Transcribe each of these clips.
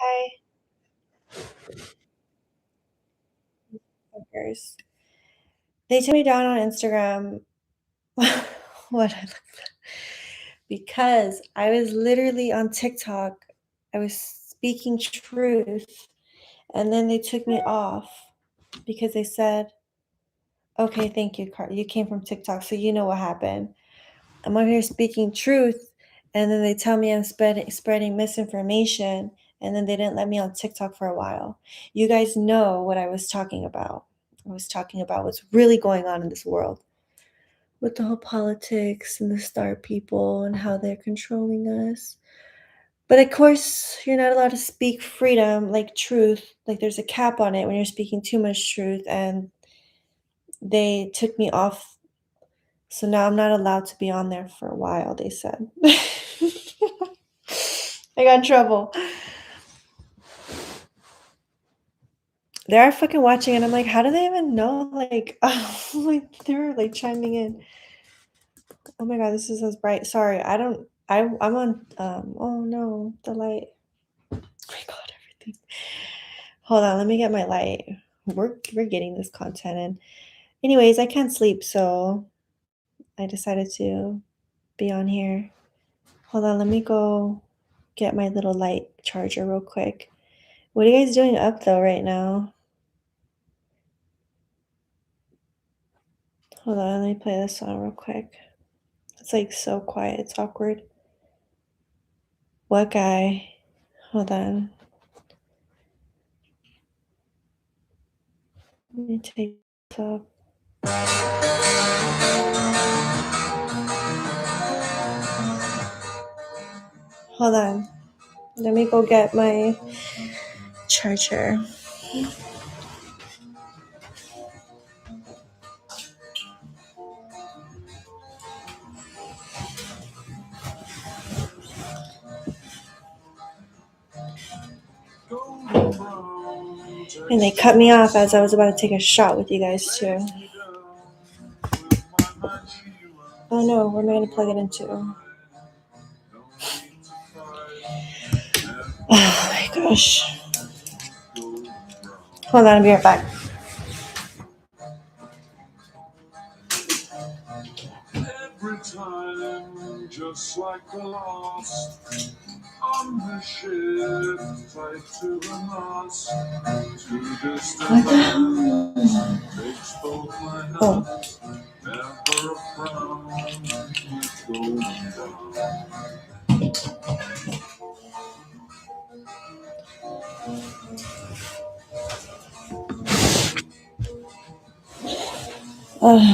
Hi, fuckers. They took me down on Instagram. What? Because I was literally on TikTok. I was speaking truth, and then they took me off because they said, "Okay, thank you, You came from TikTok, so you know what happened." I'm over here speaking truth, and then they tell me I'm spreading misinformation, and then they didn't let me on TikTok for a while. You guys know what I was talking about. I was talking about what's really going on in this world with the whole politics and the star people and how they're controlling us. But of course, you're not allowed to speak freedom, like truth. Like there's a cap on it when you're speaking too much truth, and they took me off. So now I'm not allowed to be on there for a while, they said. I got in trouble. They are fucking watching, and I'm like, how do they even know? Like, oh, like they're like chiming in. Oh my god, this is so bright. Sorry, I don't. I'm on. Oh no, the light. Oh my god, everything. Hold on, let me get my light. We're getting this content in. Anyways, I can't sleep, so I decided to be on here. Hold on, let me go get my little light charger real quick. What are you guys doing up though right now? Hold on, let me play this song real quick. It's like so quiet, it's awkward. What guy? Hold on. Let me take this off. Hold on. Let me go get my charger. And they cut me off as I was about to take a shot with you guys too. Oh no, where am I gonna plug it into? Oh my gosh. Hold on, I'll be right back. Every time, just like the last, on the ship, tied to the mast, to distant lands, takes both my hands, never a frown, keep going down.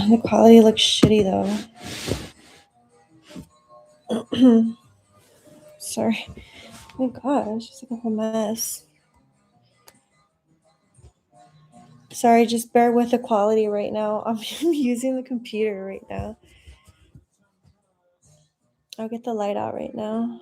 The quality looks shitty though. Sorry. Oh my gosh, it's like a whole mess. Sorry, just bear with the quality right now. I'm using the computer right now. I'll get the light out right now.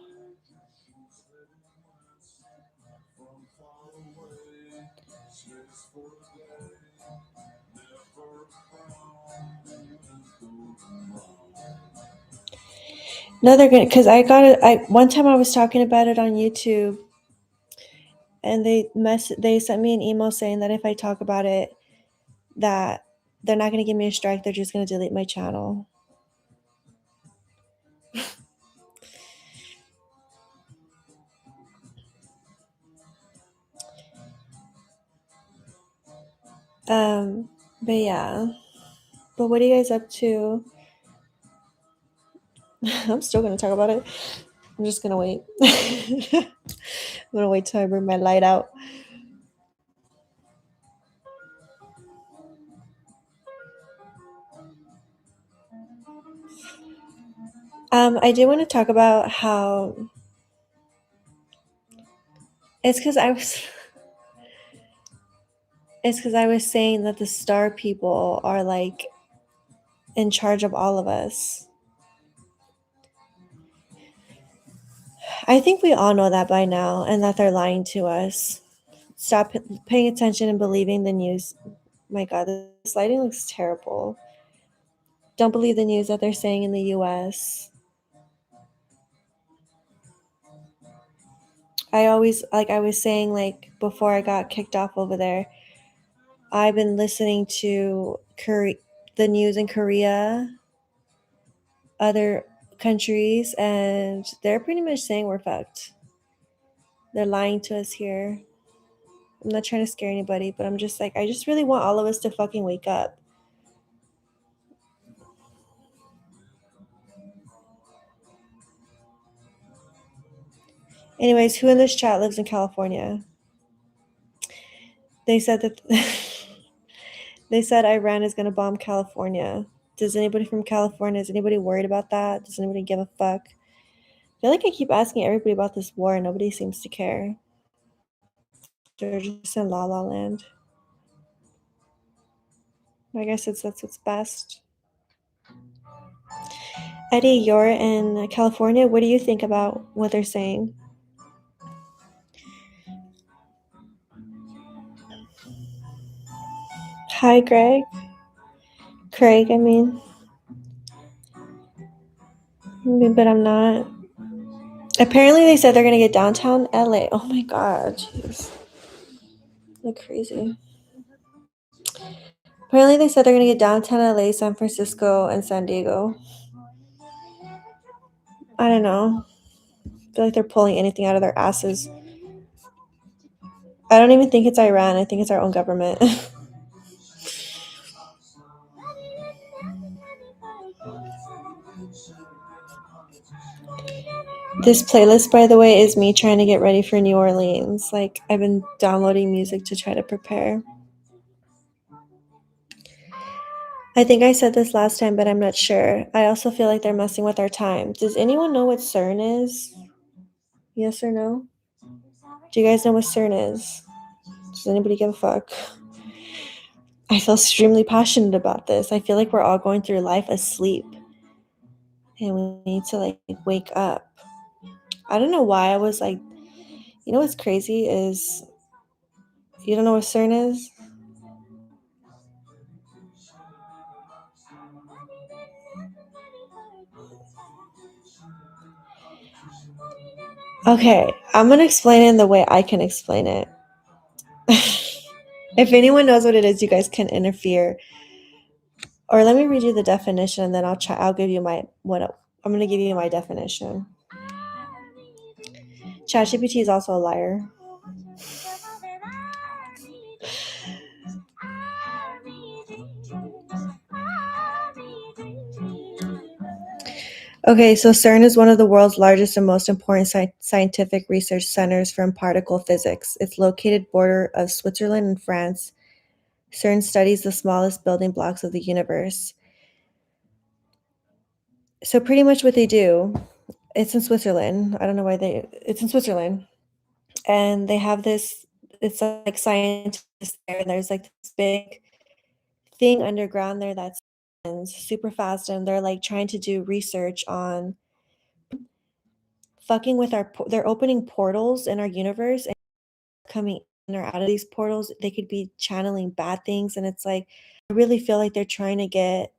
No, they're gonna, because I got it. One time I was talking about it on YouTube, and they sent me an email saying that if I talk about it, that they're not gonna give me a strike. They're just gonna delete my channel. But yeah. But what are you guys up to? I'm still gonna talk about it. I'm just gonna wait. I'm gonna wait till I bring my light out. I do want to talk about how it's because I was it's because I was saying that the star people are like in charge of all of us. I think we all know that by now, and that they're lying to us. Stop paying attention and believing the news. My god, this lighting looks terrible. Don't believe the news that they're saying in the US. I always, like I was saying, like before I got kicked off over there, I've been listening to the news in Korea, other countries, and they're pretty much saying we're fucked. They're lying to us here. I'm not trying to scare anybody, but I'm just like, I just really want all of us to fucking wake up. Anyways, who in this chat lives in California? They said that they said Iran is going to bomb California. Does anybody from California, is anybody worried about that? Does anybody give a fuck? I feel like I keep asking everybody about this war and nobody seems to care. They're just in la la land. I guess that's what's best. Eddie, you're in California. What do you think about what they're saying? Hi, Greg. Craig, I mean. But I'm not. Apparently, they said they're going to get downtown LA. Oh my god. Jeez. Like crazy. Apparently, they said they're going to get downtown LA, San Francisco, and San Diego. I don't know. I feel like they're pulling anything out of their asses. I don't even think it's Iran. I think it's our own government. This playlist, by the way, is me trying to get ready for New Orleans. Like, I've been downloading music to try to prepare. I think I said this last time, but I'm not sure. I also feel like they're messing with our time. Does anyone know what CERN is? Yes or no? Do you guys know what CERN is? Does anybody give a fuck? I feel extremely passionate about this. I feel like we're all going through life asleep. And we need to like wake up. I don't know why I was like, you know what's crazy is you don't know what CERN is? Okay, I'm gonna explain it in the way I can explain it. If anyone knows what it is, you guys can interfere. Or let me read you the definition, and then I'll give you I'm gonna give you my definition. ChatGPT is also a liar. Okay, so CERN is one of the world's largest and most important scientific research centers for particle physics. It's located border of Switzerland and France. CERN studies the smallest building blocks of the universe. So pretty much what they do, it's in Switzerland. I don't know why it's in Switzerland. And they have this, it's like scientists there, and there's like this big thing underground there that's super fast, and they're like trying to do research on fucking with they're opening portals in our universe and coming in or out of these portals. They could be channeling bad things, and it's like I really feel like they're trying to get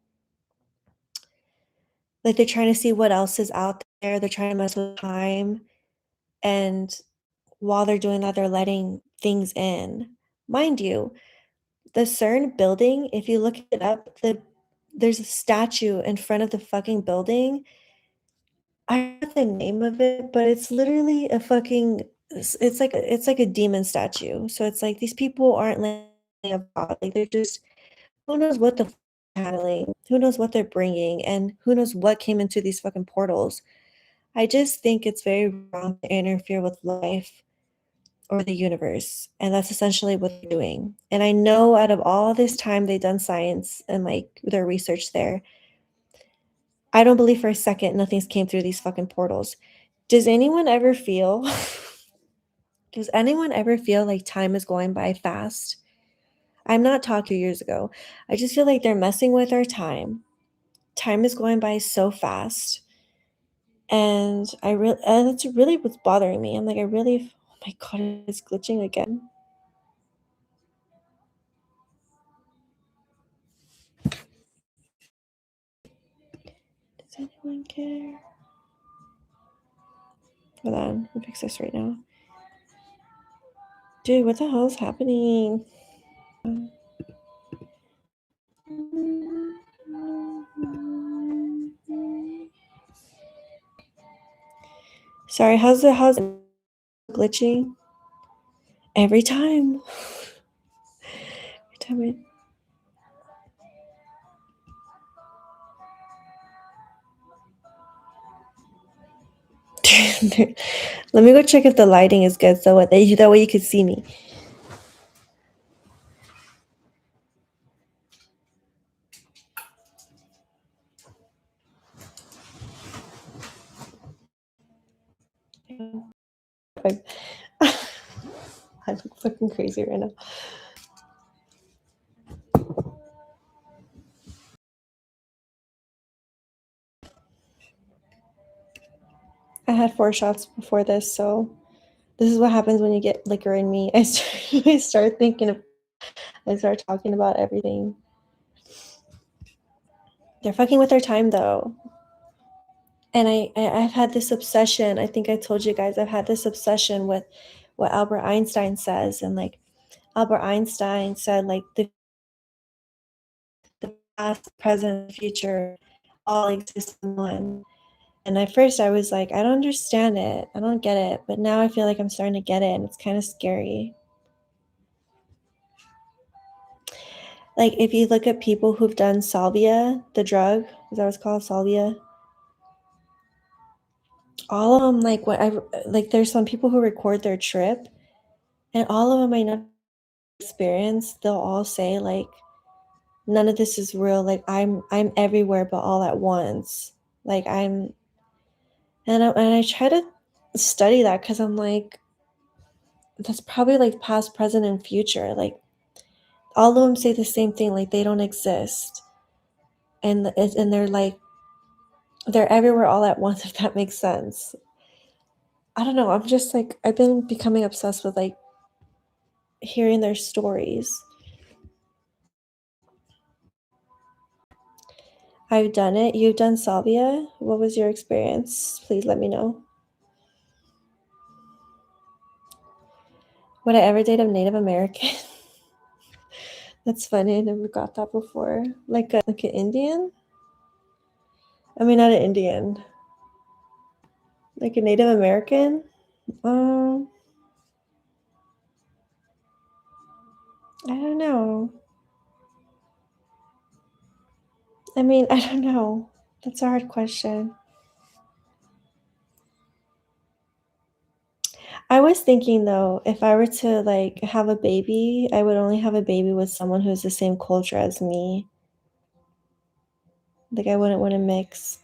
like they're trying to see what else is out there. They're trying to mess with time, and while they're doing that, they're letting things in. Mind you, the CERN building, if you look it up, there's a statue in front of the fucking building. I forgot the name of it, but it's literally a fucking it's like a demon statue. So it's like these people aren't like a god. Like they're just who knows what the handling, who knows what they're bringing, and who knows what came into these fucking portals. I just think it's very wrong to interfere with life or the universe, and that's essentially what they're doing. And I know out of all this time they've done science and like their research there, I don't believe for a second nothing's came through these fucking portals. Does anyone ever feel does anyone ever feel like time is going by fast? I'm not talking 2 years ago. I just feel like they're messing with our time. Time is going by so fast. And it's really what's bothering me. I'm like, oh my god, it's glitching again. Does anyone care? Hold on, I'll fix this right now. Dude, what the hell is happening? Sorry, how's it glitching? Every time. Every time it Let me go check if the lighting is good so that way you could see me. I look fucking crazy right now. I had 4 shots before this, so this is what happens when you get liquor in me. I start talking about everything. They're fucking with their time though. And I've had this obsession. I think I told you guys I've had this obsession with what Albert Einstein says, and like Albert Einstein said, like the past, present, future all exist in one. And at first I was like, I don't understand it. I don't get it. But now I feel like I'm starting to get it, and it's kind of scary. Like if you look at people who've done salvia, the drug, is that what it's called, salvia? All of them, like there's some people who record their trip, and all of them I know experience, they'll all say like none of this is real. Like I'm everywhere but all at once. Like and I try to study that because I'm like, that's probably like past, present, and future. Like all of them say the same thing, like they don't exist, and they're like they're everywhere all at once. If that makes sense. I don't know. I'm just like I've been becoming obsessed with like hearing their stories. I've done it. You've done salvia. What was your experience? Please let me know. Would I ever date a Native American? That's funny. I never got that before. Like an Indian? I mean, not an Indian. Like a Native American? Um, I don't know. I mean, I don't know. That's a hard question. I was thinking though, if I were to like have a baby, I would only have a baby with someone who's the same culture as me. Like I wouldn't want to mix.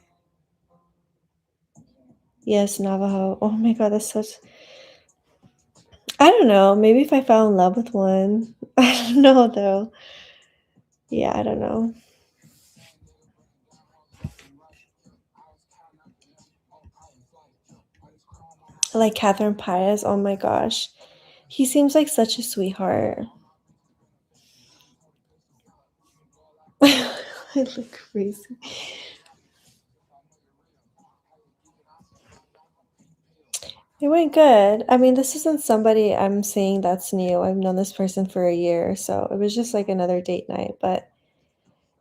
Yes, Navajo. Oh my God, that's such. I don't know. Maybe if I fell in love with one. I don't know though. Yeah, I don't know. Like Catherine Paez. Oh my gosh. He seems like such a sweetheart. I look crazy. It went good. I mean, this isn't somebody I'm seeing that's new. I've known this person for a year, so it was just like another date night, but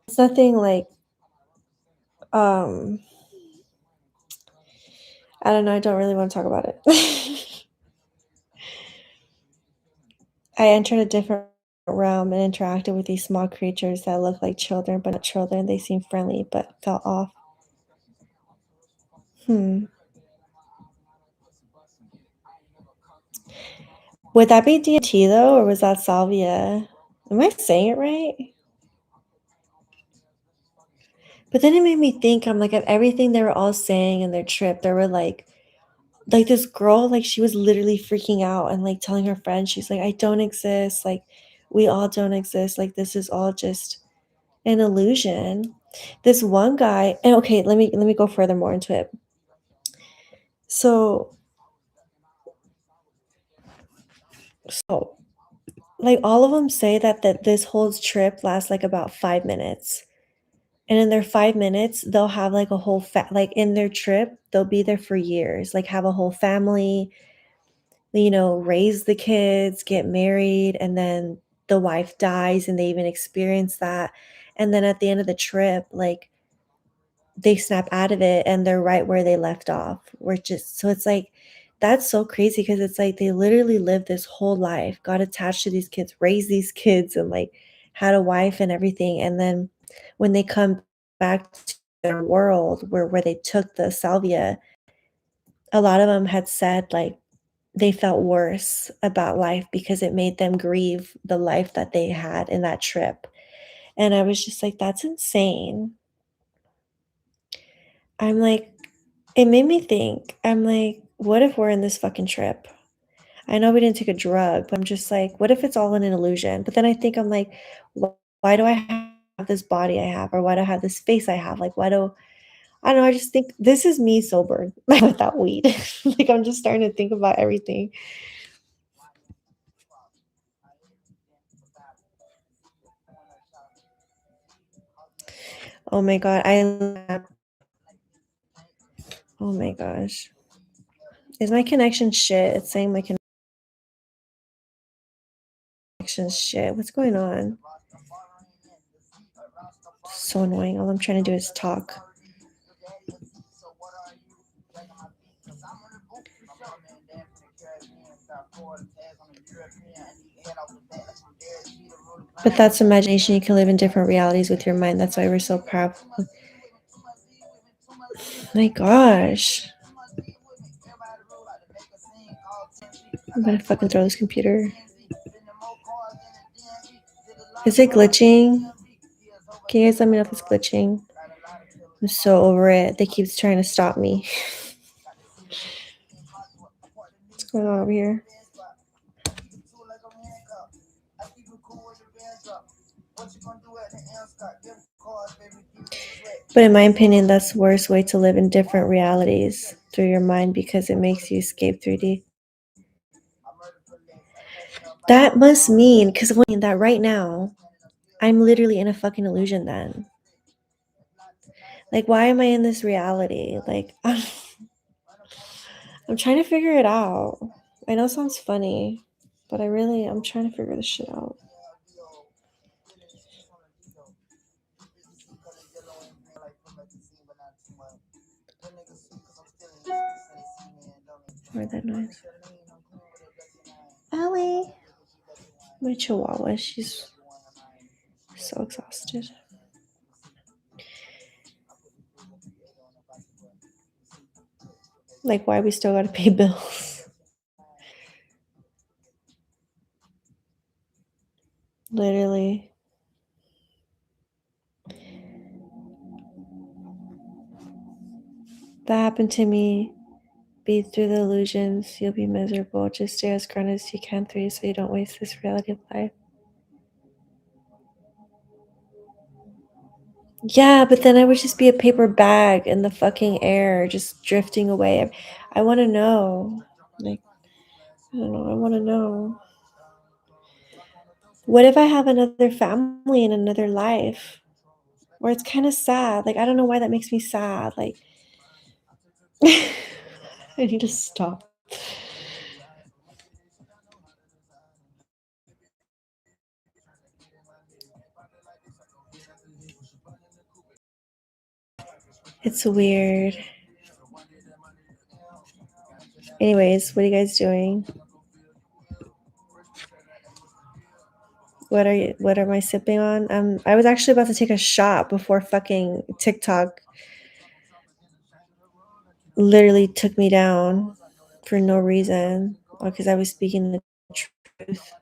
it's nothing like um I don't know, I don't really want to talk about it. I entered a different realm and interacted with these small creatures that look like children, but not children. They seemed friendly, but felt off. Hmm. Would that be DMT though, or was that salvia? Am I saying it right? But then it made me think, I'm like, of everything they were all saying in their trip, they were like this girl, like she was literally freaking out and like telling her friends, she's like, I don't exist. Like we all don't exist. Like this is all just an illusion. This one guy, and okay, let me go further more into it. So so like all of them say that this whole trip lasts like about 5 minutes. And in their 5 minutes, they'll have like a whole like in their trip, they'll be there for years, like have a whole family. raise the kids, get married, and then the wife dies and they even experience that. And then at the end of the trip, like they snap out of it and they're right where they left off. We're just so it's like that's so crazy because it's like they literally lived this whole life, got attached to these kids, raised these kids, and like had a wife and everything. And then when they come back to their world where they took the salvia, a lot of them had said like they felt worse about life because it made them grieve the life that they had in that trip. And I was just like, that's insane. I'm like, it made me think. I'm like, what if we're in this fucking trip? I know we didn't take a drug, but I'm just like, what if it's all in an illusion? But then I think I'm like, why do I have this body I have? Or why do I have this face I have? Like, I don't know. I just think this is me sober without weed. Like, I'm just starting to think about everything. Oh my God. Oh my gosh. Is my connection shit? It's saying my connection's shit. What's going on? So annoying. All I'm trying to do is talk. But that's imagination. You can live in different realities with your mind. That's why we're so powerful. My gosh. I'm gonna fucking throw this computer. Is it glitching? Can you guys let me know if it's glitching? I'm so over it. They keep trying to stop me. What's going on over here? But in my opinion, that's the worst way to live in different realities through your mind because it makes you escape 3D. That must mean, because that right now, I'm literally in a fucking illusion then. Like, why am I in this reality? Like, I'm trying to figure it out. I know it sounds funny, but I'm trying to figure this shit out. Where'd that noise? Ellie! My chihuahua, she's so exhausted. Like, why we still gotta pay bills? Literally. That happened to me. Be through the illusions, you'll be miserable. Just stay as grounded as you can through so you don't waste this reality of life. Yeah, but then I would just be a paper bag in the fucking air, just drifting away. I want to know. Like, I don't know. I want to know. What if I have another family in another life? Where it's kind of sad. Like, I don't know why that makes me sad. Like, I need to stop. It's weird. Anyways, what are you guys doing? What am I sipping on? I was actually about to take a shot before fucking TikTok literally took me down for no reason because I was speaking the truth.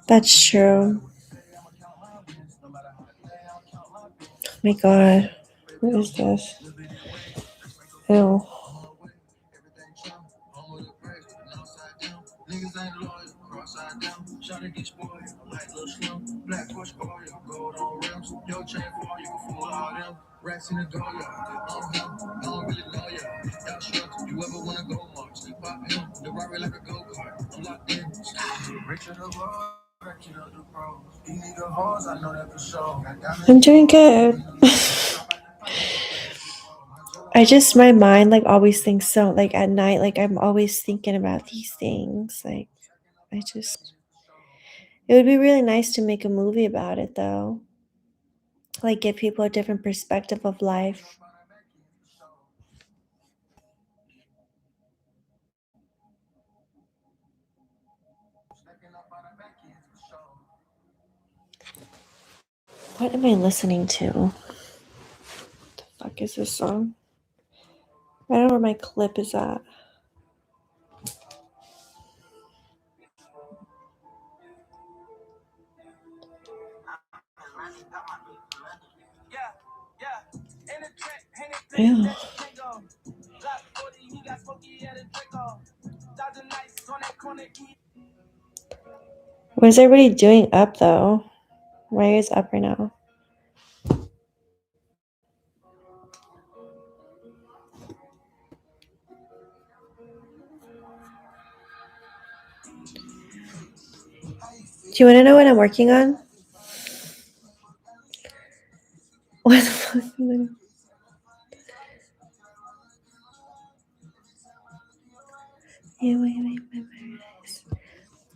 That's true. Oh my god. What is this? Ew. I'm doing good. I just, my mind like always thinks so, like at night, like I'm always thinking about these things. Like, it would be really nice to make a movie about it though. Like, give people a different perspective of life. What am I listening to? What the fuck is this song? I don't know where my clip is at. Ew. What is everybody doing up though? Why are you guys up right now? Do you want to know what I'm working on? What the fuck?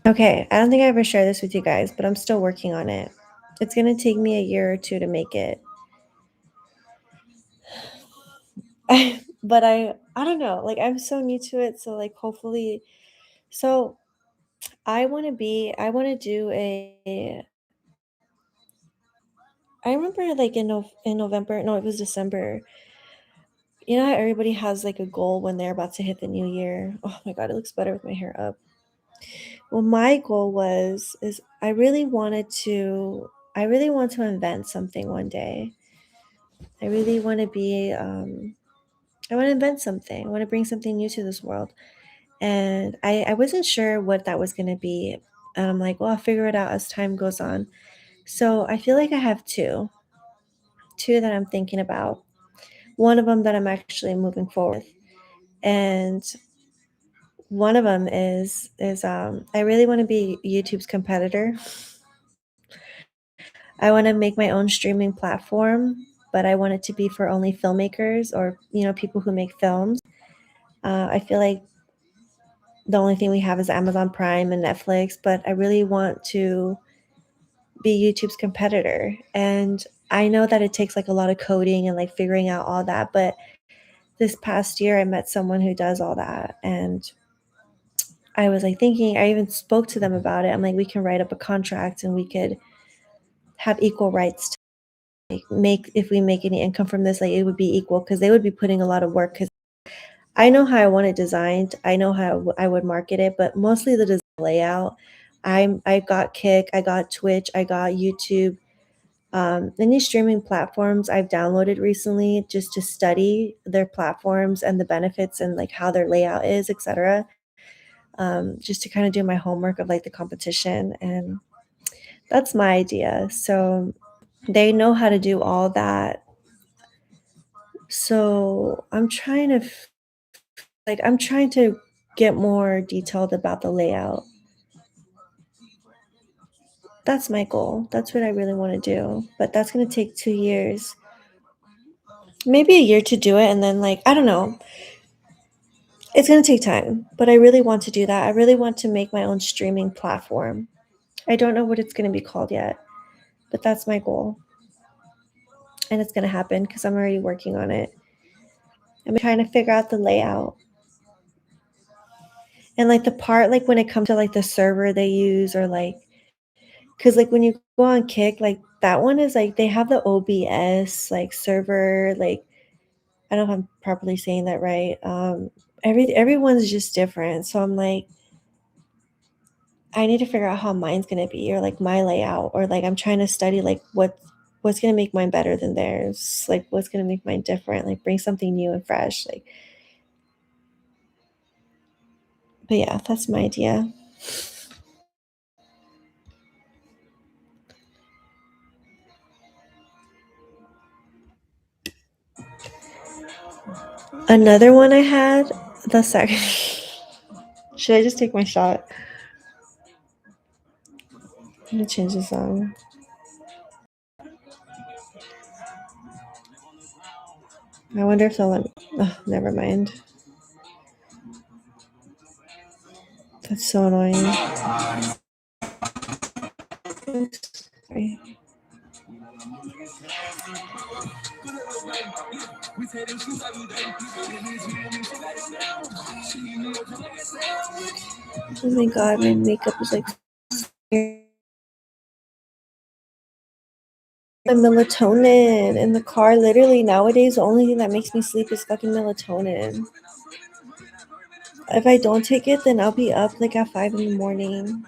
Okay, I don't think I ever shared this with you guys, but I'm still working on it. It's gonna take me a year or two to make it. But I don't know. Like, I'm so new to it, so like hopefully. So I want to do a. I remember like in November. No, it was December. You know how everybody has like a goal when they're about to hit the new year. Oh my god, it looks better with my hair up. Well, my goal is I really want to invent something one day. I really want to be I want to invent something. I want to bring something new to this world. And I wasn't sure what that was going to be. And I'm like, well, I'll figure it out as time goes on. So I feel like I have two that I'm thinking about. One of them that I'm actually moving forward with. And one of them is I really want to be YouTube's competitor. I want to make my own streaming platform, but I want it to be for only filmmakers or people who make films. I feel like the only thing we have is Amazon Prime and Netflix, but I really want to be YouTube's competitor. And I know that it takes like a lot of coding and like figuring out all that, but this past year I met someone who does all that, and I was like thinking, I even spoke to them about it. I'm like, we can write up a contract and we could have equal rights to like make, if we make any income from this, like it would be equal, because they would be putting a lot of work, because I know how I want it designed. I know how I would market it, but mostly the design layout. I got Kick, I got Twitch, I got YouTube. Any streaming platforms I've downloaded recently just to study their platforms and the benefits and like how their layout is, etc. Just to kind of do my homework of like the competition, and that's my idea. So they know how to do all that. So I'm trying to get more detailed about the layout. That's my goal. That's what I really want to do. But that's going to take 2 years, maybe a year to do it. And then, like, I don't know. It's going to take time, but I really want to do that. I really want to make my own streaming platform. I don't know what it's going to be called yet, but that's my goal. And it's going to happen because I'm already working on it. I'm trying to figure out the layout. And like the part, like when it comes to like the server they use, or like, because like when you go on Kick, like that one is like they have the OBS like server, like I don't know if I'm properly saying that right. Everyone's just different. So I'm like, I need to figure out how mine's gonna be, or like my layout, or like I'm trying to study like what's gonna make mine better than theirs, like what's gonna make mine different, like bring something new and fresh. Like, but yeah, that's my idea. Another one I had the second. Should I just take my shot? I'm gonna change the song. I wonder if they'll let me. Oh, never mind. That's so annoying. Sorry. Oh my god, my makeup is like my melatonin in the car. Literally nowadays, the only thing that makes me sleep is fucking melatonin. If I don't take it, then I'll be up like at 5 in the morning.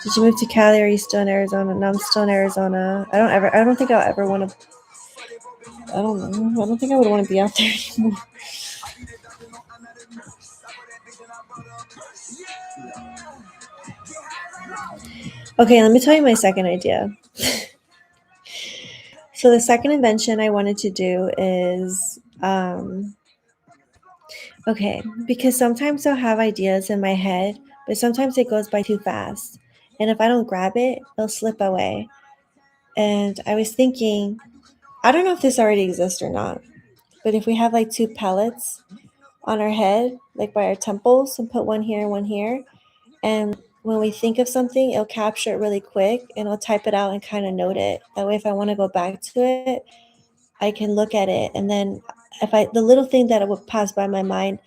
Did you move to Cali or are you still in Arizona? No, I'm still in Arizona. I don't think I'll ever want to. I don't know. I don't think I would want to be out there anymore. Okay, let me tell you my second idea. So the second invention I wanted to do is okay, because sometimes I'll have ideas in my head, but sometimes it goes by too fast. And if I don't grab it, it'll slip away. And I was thinking, I don't know if this already exists or not, but if we have like two pellets on our head, like by our temples, and put one here and one here, and when we think of something, it'll capture it really quick and I'll type it out and kind of note it. That way, if I want to go back to it, I can look at it. And then the little thing that would pass by my mind,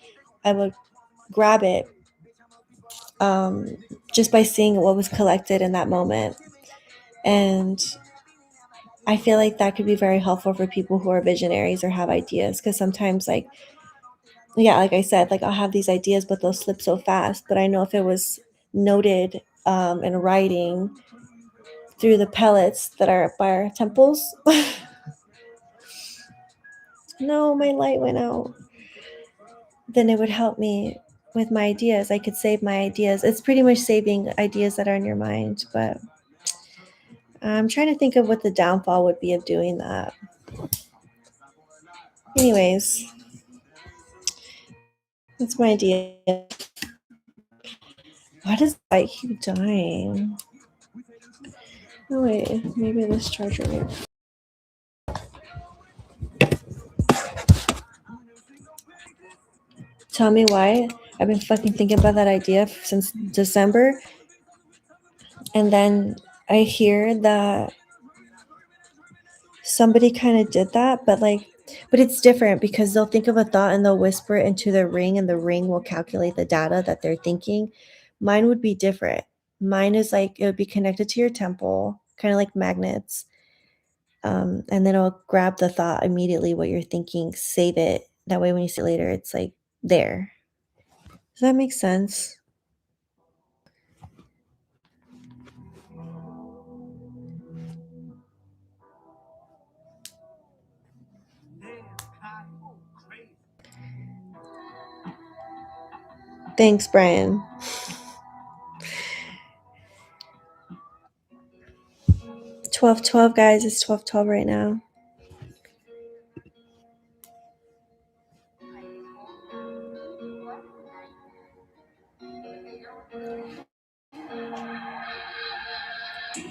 I would grab it um, just by seeing what was collected in that moment. And I feel like that could be very helpful for people who are visionaries or have ideas. Because sometimes, like I said, like I'll have these ideas, but they'll slip so fast. But I know if it was noted in writing through the pellets that are by our temples. No, my light went out. Then it would help me with my ideas. I could save my ideas. It's pretty much saving ideas that are in your mind. But I'm trying to think of what the downfall would be of doing that. Anyways, that's my idea. Why does the light keep dying? Oh wait, maybe this charger may. Tell me why. I've been fucking thinking about that idea since December. And then I hear that somebody kind of did that, but it's different because they'll think of a thought and they'll whisper it into the ring and the ring will calculate the data that they're thinking. Mine would be different. Mine is like it would be connected to your temple, kind of like magnets. And then it'll grab the thought immediately what you're thinking, save it. That way when you see it later, it's like there. Does that make sense? Thanks, Brian. 12:12, guys. It's 12:12 right now.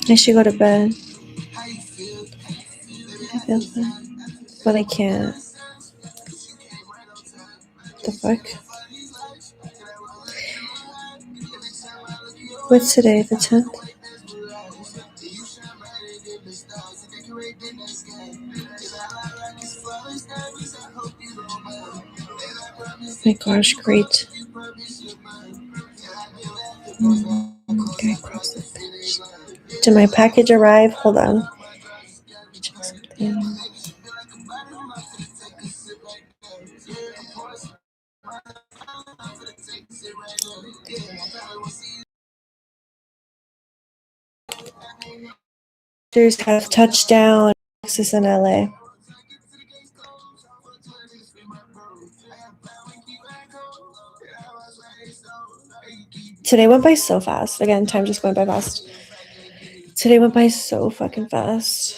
I should go to bed. I feel fine, but I can't. The fuck? What's today? The 10th? My gosh, great. Okay, cross the finish. Did my package arrive? Hold on. Check something. There's have touchdown, Texas and LA. Today went by so fast. Again, time just went by fast. Today went by so fucking fast.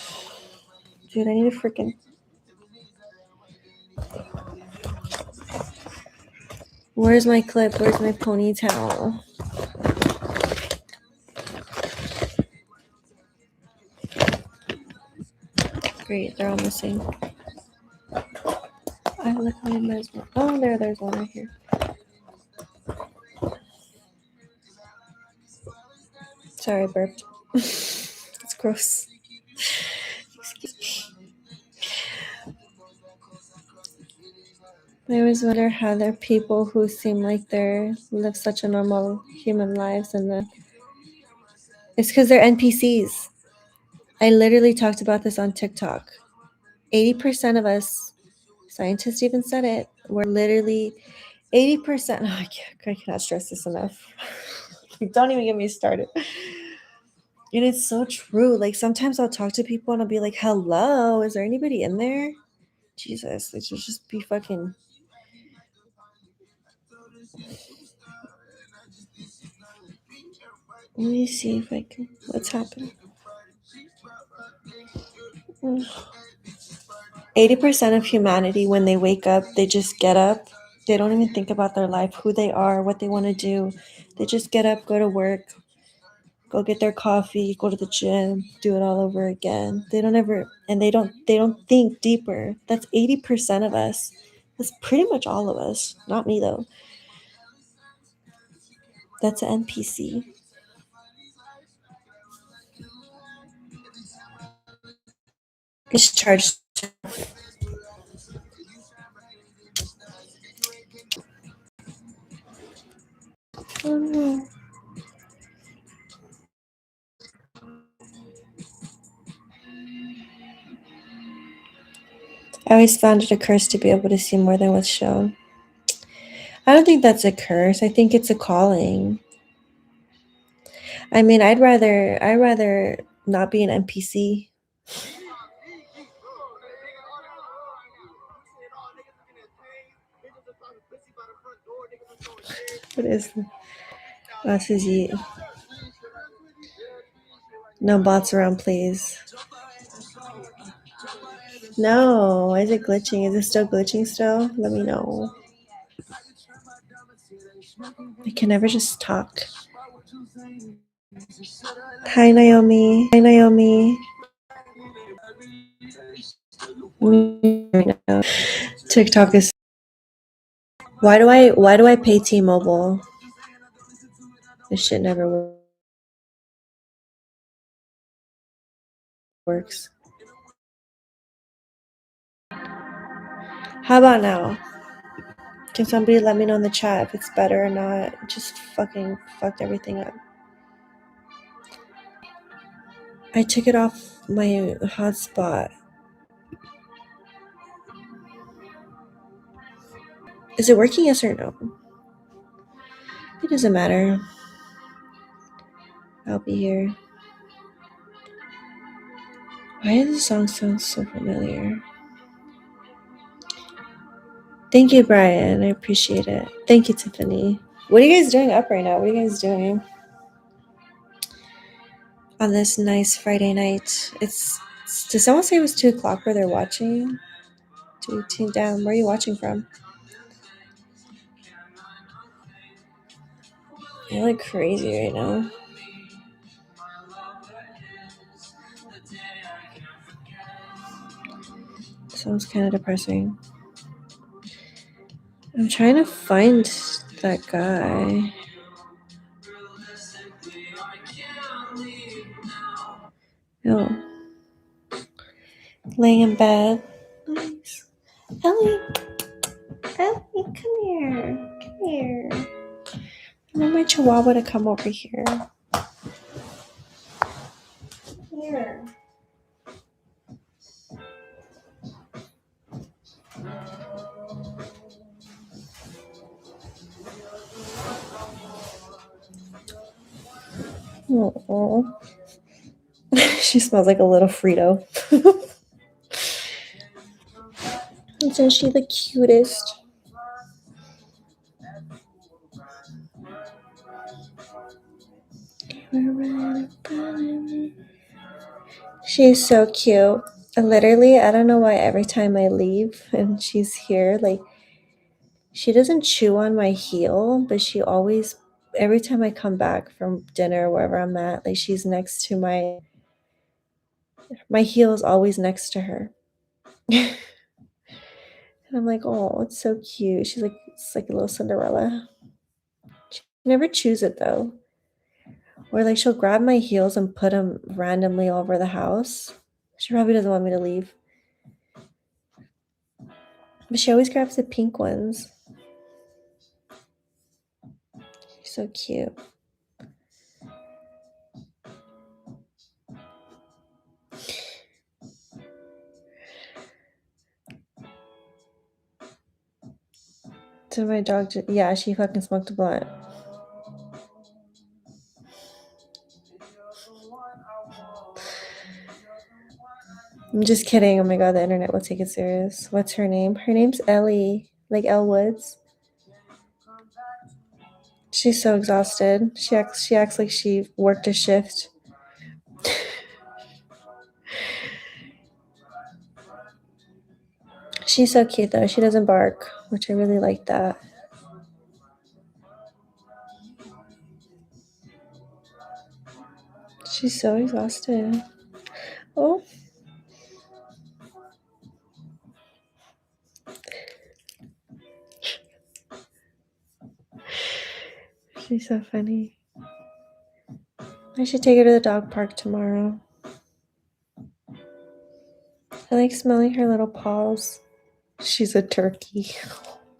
Dude, I need to freaking. Where's my clip? Where's my ponytail? Great, they're all missing. I look how many minutes. Oh, there's one right here. Sorry, I burped. It's gross. I always wonder how there are people who seem like they live such a normal human lives, and then it's because they're NPCs. I literally talked about this on TikTok. 80% of us, scientists even said it, we're literally 80%. I cannot stress this enough. Don't even get me started. And it's so true. Like sometimes I'll talk to people and I'll be like, hello, is there anybody in there? Jesus, it should just be fucking. Let me see if I can. What's happening? 80% of humanity, when they wake up, they just get up. They don't even think about their life, who they are, what they want to do. They just get up, go to work, go get their coffee, go to the gym, do it all over again. They don't ever, and they don't think deeper. That's 80% of us. That's pretty much all of us. Not me though. That's an NPC. It's charged. Oh no. I always found it a curse to be able to see more than what's shown. I don't think that's a curse. I think it's a calling. I mean, I'd rather not be an NPC. What is Suzy? No bots around, please. No, why is it glitching? Is it still glitching still? Let me know. I can never just talk. Hi, Naomi. Hi, Naomi. TikTok is. Why do I pay T-Mobile? This shit never works. How about now? Can somebody let me know in the chat if it's better or not? It just fucking fucked everything up. I took it off my hotspot. Is it working? Yes or no? It doesn't matter. I'll be here. Why does the song sound so familiar? Thank you, Brian. I appreciate it. Thank you, Tiffany. What are you guys doing up right now? What are you guys doing on this nice Friday night? Did someone say it was 2 o'clock where they're watching? 2:18 down. Where are you watching from? I look crazy right now. Sounds kind of depressing. I'm trying to find that guy. No. Laying in bed. Nice. Ellie, come here. Come here. I want my chihuahua to come over here. Here. Oh. She smells like a little Frito. Isn't she the cutest? She's so cute. Literally, I don't know why every time I leave and she's here, like She doesn't chew on my heel, but she always, every time I come back from dinner, wherever I'm at, like she's next to my heel is always next to her. And I'm like, oh, it's so cute. She's like, it's like a little Cinderella. She never chews it though. Or like she'll grab my heels and put them randomly all over the house. She probably doesn't want me to leave. But she always grabs the pink ones. She's so cute. So my dog, yeah, she fucking smoked a blunt. I'm just kidding. Oh my god, the internet will take it serious. What's her name? Her name's Ellie, like Elle Woods. She's so exhausted. She acts like she worked a shift. She's so cute though. She doesn't bark, which I really like that. She's so exhausted. Oh. She's so funny. I should take her to the dog park tomorrow. I like smelling her little paws. She's a turkey.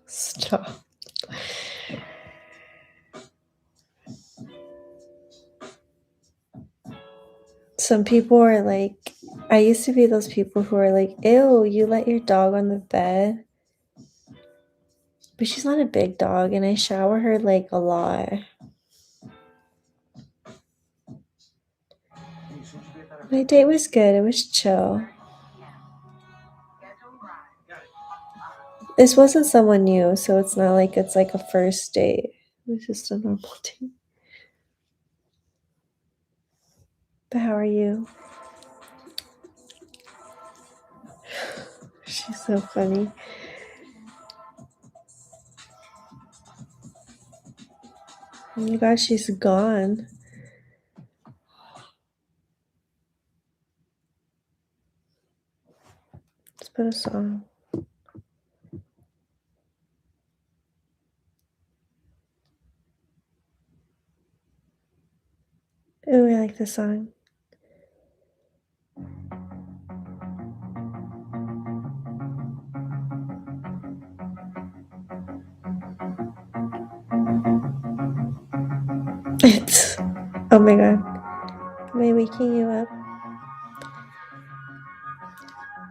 Stop. Some people are like, I used to be those people who are like, ew, you let your dog on the bed. But she's not a big dog, and I shower her like a lot. My date was good. It was chill. This wasn't someone new, so it's not like it's like a first date. It was just a normal date. But how are you? She's so funny. Oh my gosh, she's gone. Let's put a song. Oh, I like this song. It's, oh my god. Am I waking you up?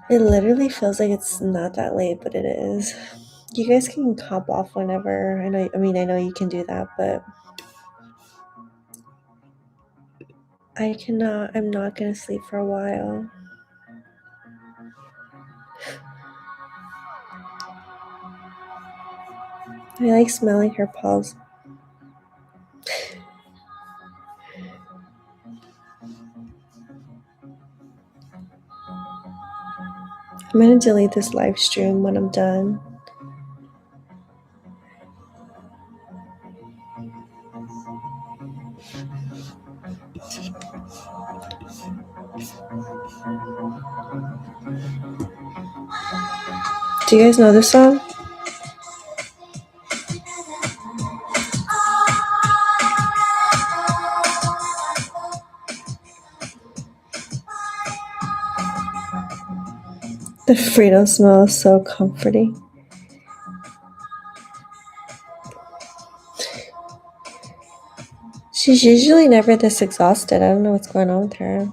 It literally feels like it's not that late, but it is. You guys can hop off whenever. I know you can do that, but I cannot. I'm not gonna sleep for a while. I like smelling her paws. I'm gonna delete this live stream when I'm done. Do you guys know this song? The Frito smell is so comforting. She's usually never this exhausted. I don't know what's going on with her.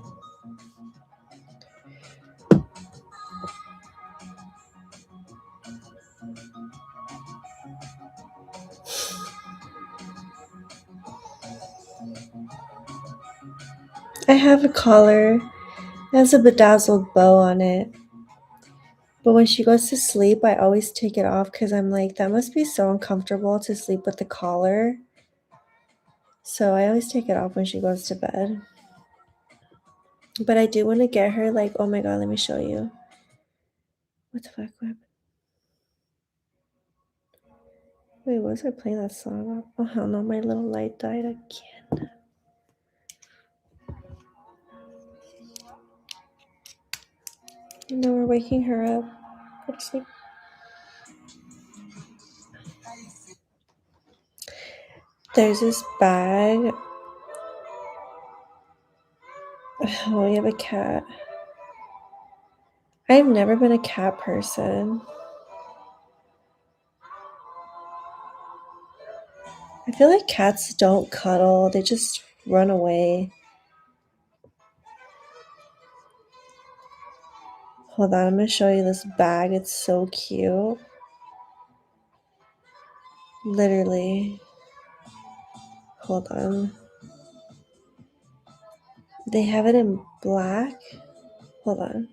I have a collar. It has a bedazzled bow on it. But when she goes to sleep, I always take it off because I'm like, that must be so uncomfortable to sleep with the collar. So I always take it off when she goes to bed. But I do want to get her, like, oh my god, let me show you. What the fuck, Web? Wait, was I playing that song? Oh hell no, my little light died again. No, we're waking her up. Go to sleep. There's this bag. Oh, we have a cat. I've never been a cat person. I feel like cats don't cuddle, they just run away. Hold on, I'm gonna show you this bag. It's so cute. Literally. Hold on. They have it in black. Hold on.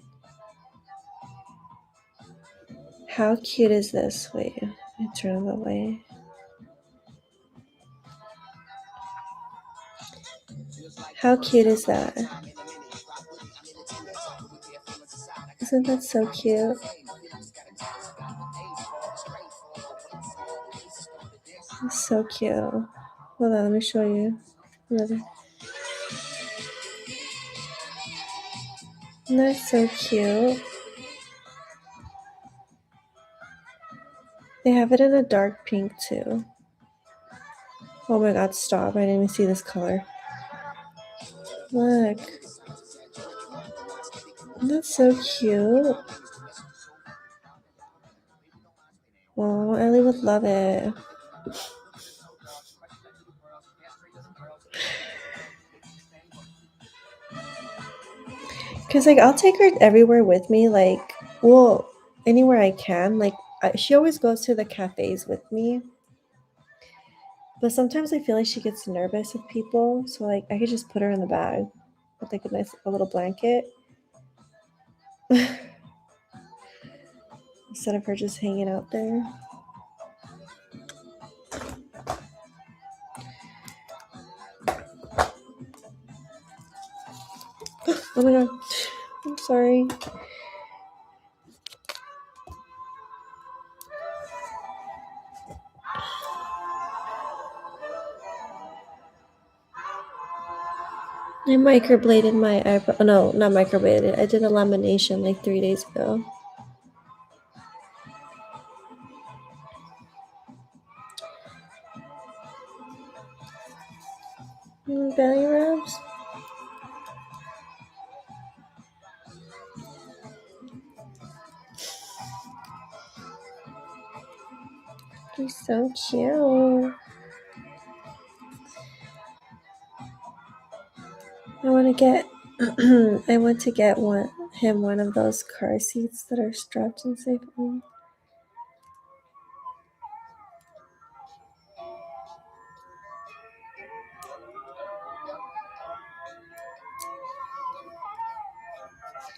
How cute is this? Wait, let me turn the light. How cute is that? Isn't that so cute? It's so cute. Hold on, let me show you. Another. Isn't that so cute? They have it in a dark pink too. Oh my god, stop. I didn't even see this color. Look. That's so cute. Oh, Ellie would love it. Because, like, I'll take her everywhere with me. Like, well, anywhere I can. Like, she always goes to the cafes with me. But sometimes I feel like she gets nervous with people. So, like, I could just put her in the bag with, like, a little blanket. Instead of her just hanging out there. Oh my god. I'm sorry. I microbladed my eyebrow. No, not microbladed. I did a lamination like 3 days ago. Belly rubs? He's so cute. I want to get him one of those car seats that are strapped and safe.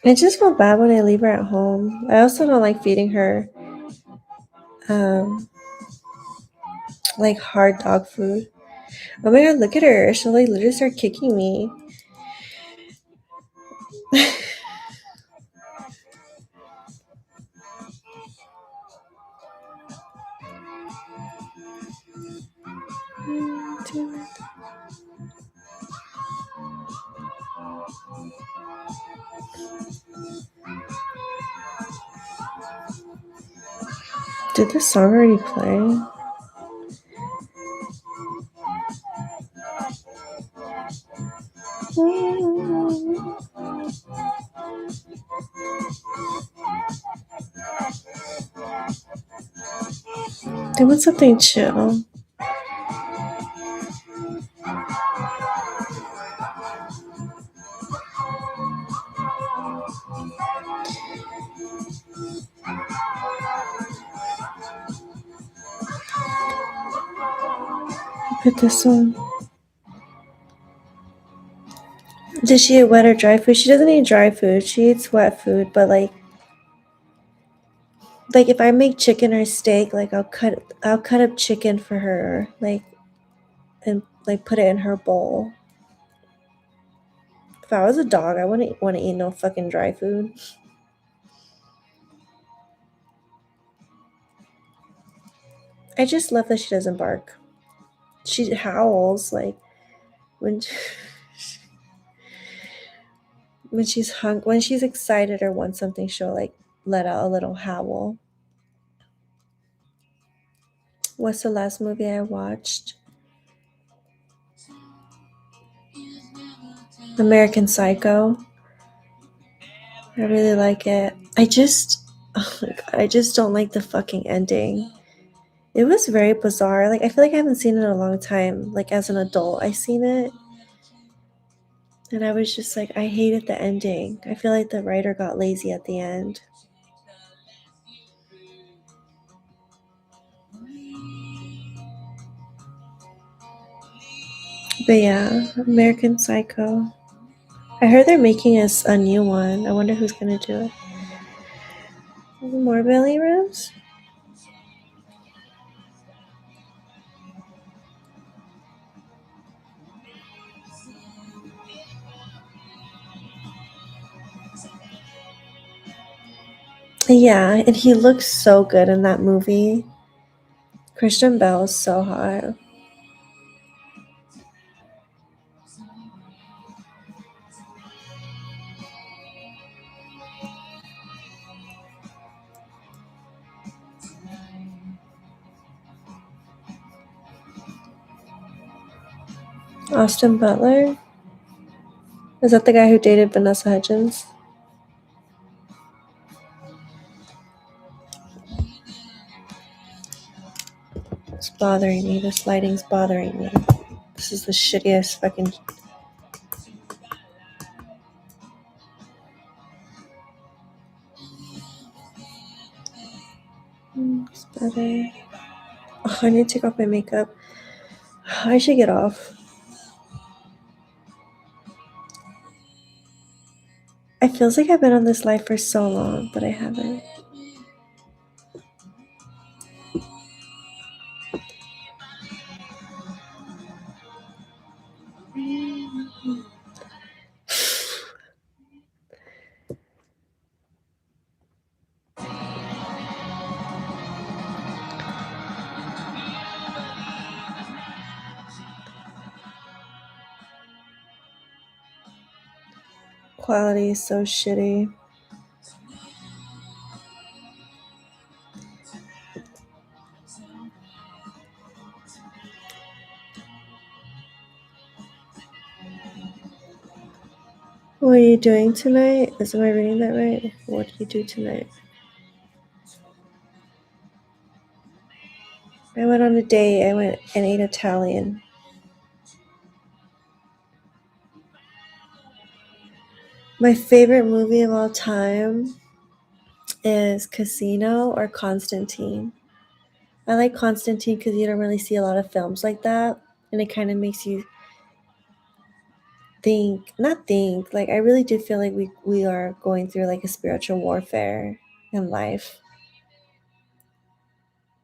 I just feel bad when I leave her at home. I also don't like feeding her like hard dog food. Oh my god, look at her. She'll like literally start kicking me. Did the song already play? They want something chill. Put this one. Does she eat wet or dry food? She doesn't eat dry food. She eats wet food, but like if I make chicken or steak, like I'll cut up chicken for her, like, and like put it in her bowl. If I was a dog, I wouldn't want to eat no fucking dry food. I just love that she doesn't bark. She howls like when when she's excited or wants something, she'll like let out a little howl. What's the last movie I watched? American Psycho. I really like it. Oh my god, I just don't like the fucking ending. It was very bizarre. Like, I feel like I haven't seen it in a long time. Like, as an adult, I seen it. And I was just like, I hated the ending. I feel like the writer got lazy at the end. But yeah, American Psycho. I heard they're making a new one. I wonder who's gonna do it. More belly rubs? Yeah, and he looks so good in that movie. Christian Bale is so hot. Austin Butler? Is that the guy who dated Vanessa Hudgens? It's bothering me. This lighting's bothering me. This is the shittiest fucking. It's better. Oh, I need to take off my makeup. I should get off. It feels like I've been on this life for so long, but I haven't. Quality is so shitty. What are you doing tonight? Am I reading that right? What do you do tonight? I went on a date. I went and ate Italian. My favorite movie of all time is Casino or Constantine. I like Constantine because you don't really see a lot of films like that, and it kind of makes you not think, like I really do feel like we are going through like a spiritual warfare in life.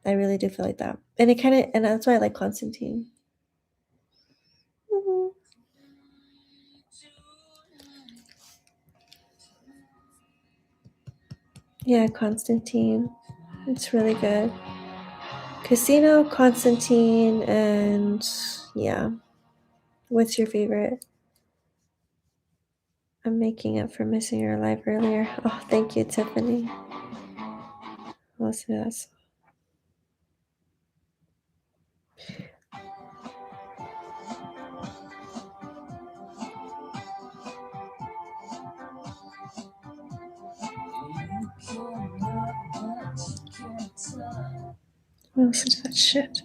I really do feel like that, and that's why I like Constantine. Mhm. Yeah, Constantine. It's really good. Casino, Constantine, and yeah. What's your favorite? I'm making up for missing your live earlier. Oh, thank you, Tiffany. What's this? Listen to that shit.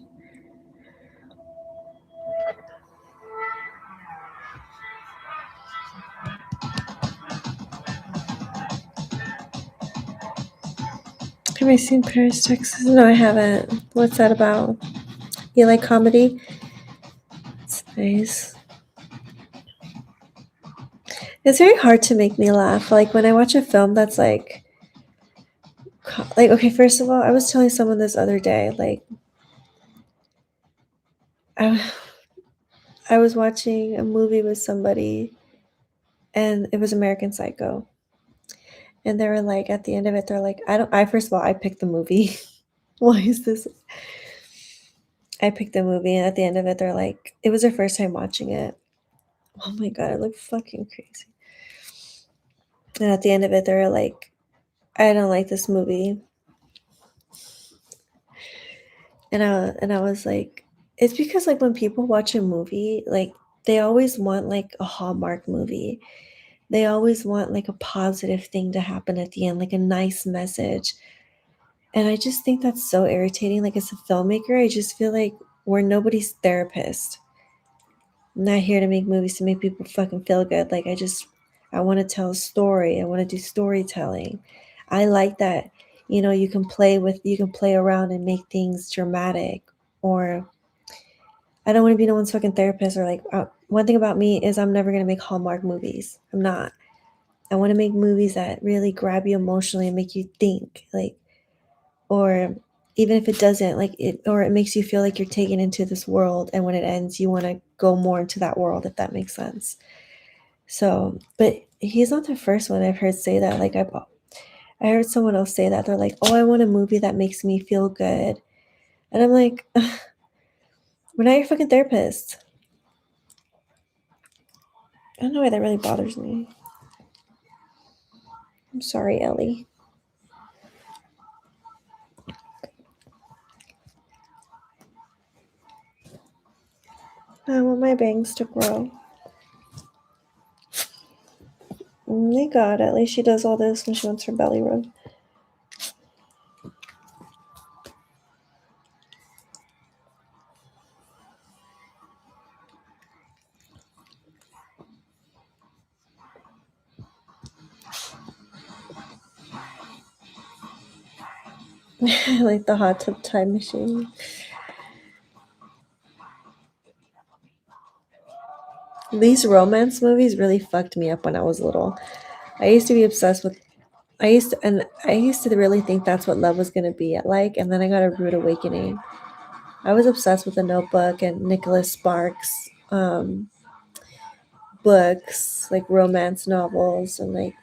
Have I seen Paris, Texas? No, I haven't. What's that about? You like comedy? It's nice. It's very hard to make me laugh. Like when I watch a film that's like okay, first of all, I was telling someone this other day, like I, I was watching a movie with somebody and it was American Psycho. And they were like, at the end of it, they're like, I first of all, I picked the movie. Why is this? I picked the movie, and at the end of it, they're like, it was their first time watching it. Oh my god, I look fucking crazy. And at the end of it, they were like, I don't like this movie. And I was like, it's because like when people watch a movie, like they always want like a Hallmark movie. They always want like a positive thing to happen at the end, like a nice message. And I just think that's so irritating. Like as a filmmaker, I just feel like we're nobody's therapist. I'm not here to make movies to make people fucking feel good. Like I want to tell a story. I want to do storytelling. I like that, you can play around and make things dramatic. Or I don't want to be no one's fucking therapist. Or like one thing about me is I'm never gonna make Hallmark movies. I'm not. I want to make movies that really grab you emotionally and make you think. Like, or even if it doesn't, like it makes you feel like you're taken into this world, and when it ends, you want to go more into that world, if that makes sense. So, but he's not the first one I've heard say that. Like I heard someone else say that. They're like, "Oh, I want a movie that makes me feel good," and I'm like, "We're not your fucking therapist." I don't know why that really bothers me. I'm sorry, Ellie. I want my bangs to grow. Oh my god, at least she does all this when she wants her belly rubbed. Like the hot tub time machine. These romance movies really fucked me up when I was little. I used to be obsessed with I used to really think that's what love was gonna be like, and then I got a rude awakening. I was obsessed with The Notebook and Nicholas Sparks books, like romance novels, and like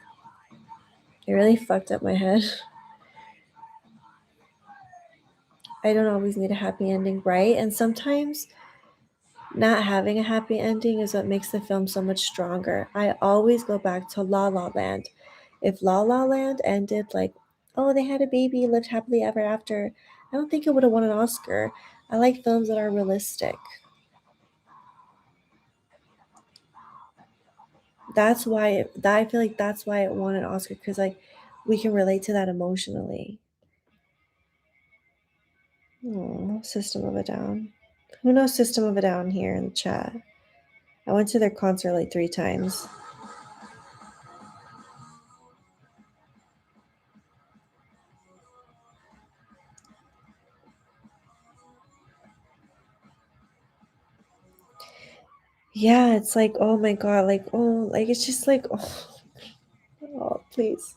it really fucked up my head. I don't always need a happy ending, right? And sometimes not having a happy ending is what makes the film so much stronger. I always go back to La La Land. If La La Land ended like, oh, they had a baby, lived happily ever after, I don't think it would have won an Oscar. I like films that are realistic. I feel like that's why it won an Oscar, because like we can relate to that emotionally. Oh, System of a Down. Who knows System of a Down here in the chat? I went to their concert like 3 times. Yeah, it's like, oh my god, like, oh, like it's just like, oh, please.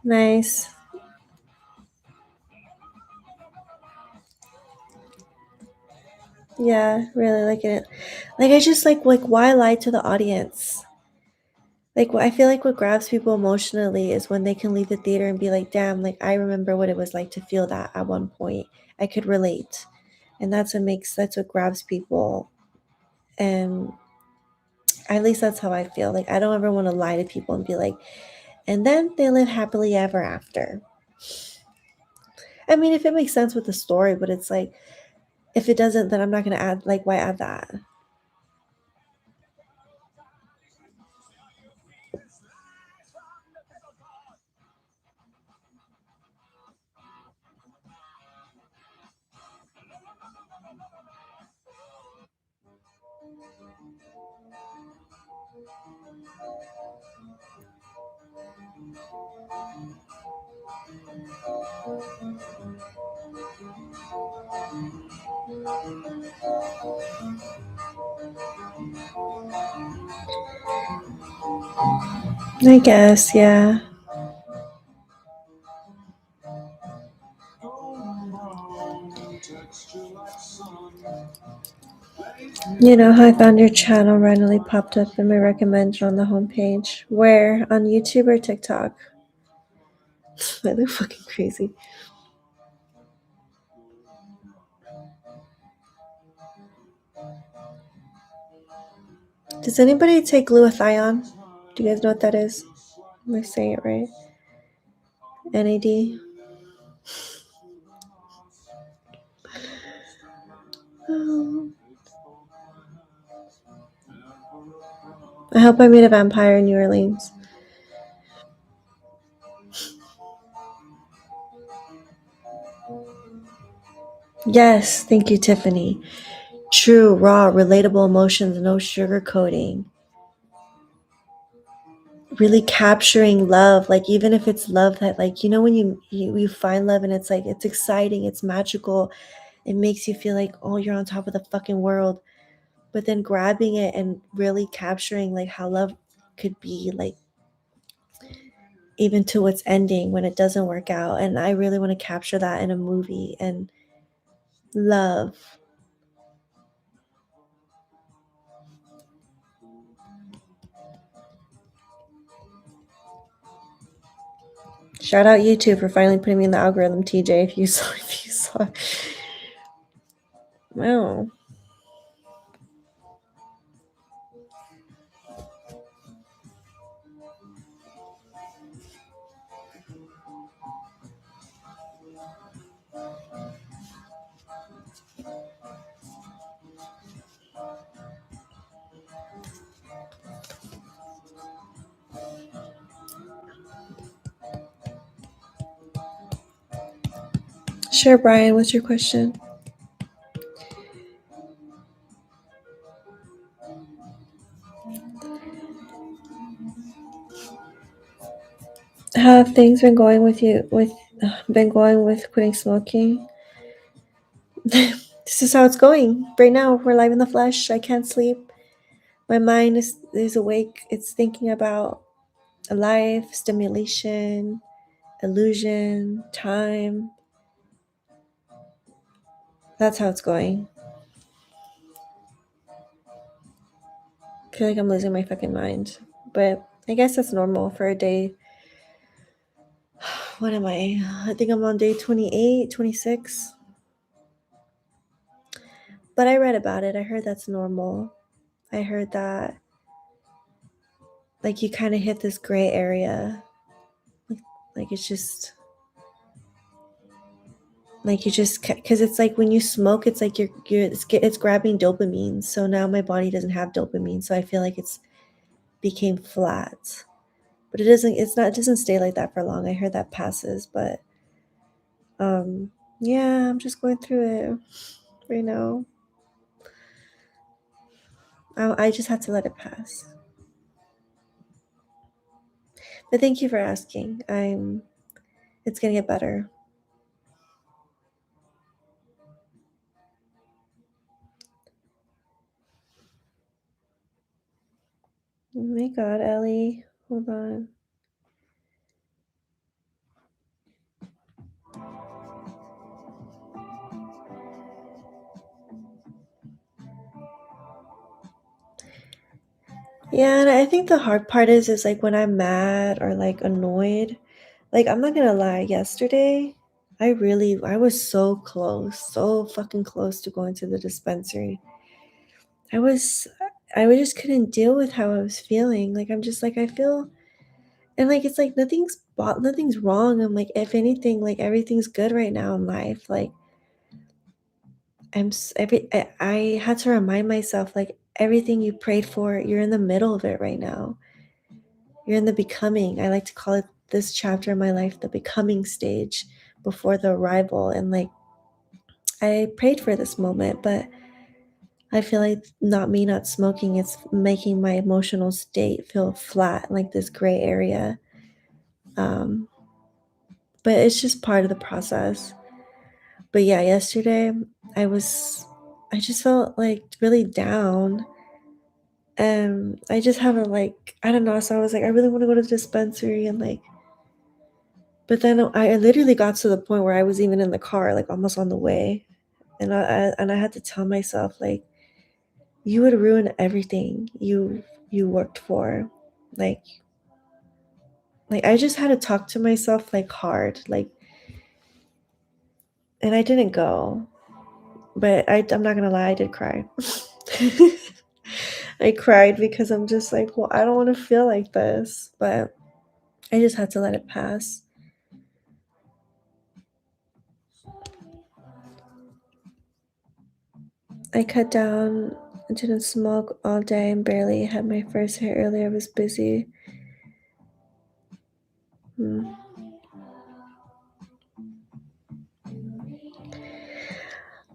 Nice. Yeah, really like it. Like I just like why lie to the audience? Like I feel like what grabs people emotionally is when they can leave the theater and be like, "Damn, like I remember what it was like to feel that at one point. I could relate." And that's what grabs people. And at least that's how I feel. Like I don't ever want to lie to people and be like, "And then they live happily ever after." I mean, if it makes sense with the story, but it's like if it doesn't, then I'm not gonna add, like, why add that? I guess, yeah. You know how I found your channel randomly popped up in my recommended on the homepage? Where? On YouTube or TikTok? I look fucking crazy. Does anybody take glutathione? Do you guys know what that is? Am I saying it right? NAD. I hope I meet a vampire in New Orleans. Yes, thank you, Tiffany. True, raw, relatable emotions, no sugarcoating. Really capturing love, like even if it's love that, like, you know, when you find love and it's like it's exciting, it's magical, it makes you feel like, oh, you're on top of the fucking world. But then grabbing it and really capturing like how love could be, like even to its ending when it doesn't work out. And I really want to capture that in a movie. And love. Shout out YouTube for finally putting me in the algorithm, TJ, if you saw. Wow. Sure, Brian, what's your question? How have things been going with you with quitting smoking? This is how it's going. Right now, we're live in the flesh. I can't sleep. My mind is awake. It's thinking about life, stimulation, illusion, time. That's how it's going. I feel like I'm losing my fucking mind. But I guess that's normal for a day. What am I? I think I'm on day 28, 26. But I read about it. I heard that's normal. I heard that like you kind of hit this gray area. Like it's just like you just, because it's like when you smoke, it's like it's grabbing dopamine. So now my body doesn't have dopamine. So I feel like it's became flat. But it doesn't stay like that for long. I heard that passes, but yeah, I'm just going through it right now. I just had to let it pass. But thank you for asking. It's gonna get better. Oh my God, Ellie, hold on. Yeah, and I think the hard part is like when I'm mad or like annoyed. Like I'm not gonna lie, yesterday I was so close, so fucking close to going to the dispensary. I was I just couldn't deal with how I was feeling. Like I'm just like I feel, and like it's like nothing's wrong. I'm like, if anything, like everything's good right now in life. Like I had to remind myself like everything you prayed for, you're in the middle of it right now. You're in the becoming. I like to call it this chapter in my life the becoming stage before the arrival. And like I prayed for this moment, but I feel like not smoking, it's making my emotional state feel flat, like this gray area. Um, but it's just part of the process. But yeah, yesterday I just felt like really down. And I just haven't like, I don't know. So I was like, I really want to go to the dispensary and like, but then I literally got to the point where I was even in the car, like almost on the way. And I had to tell myself, like, you would ruin everything you worked for. Like I just had to talk to myself like hard, like, and I didn't go, but I'm not gonna lie, I did cry. I cried because I'm just like, well, I don't want to feel like this, but I just had to let it pass. I cut down, I didn't smoke all day and barely had my first hit earlier. I was busy.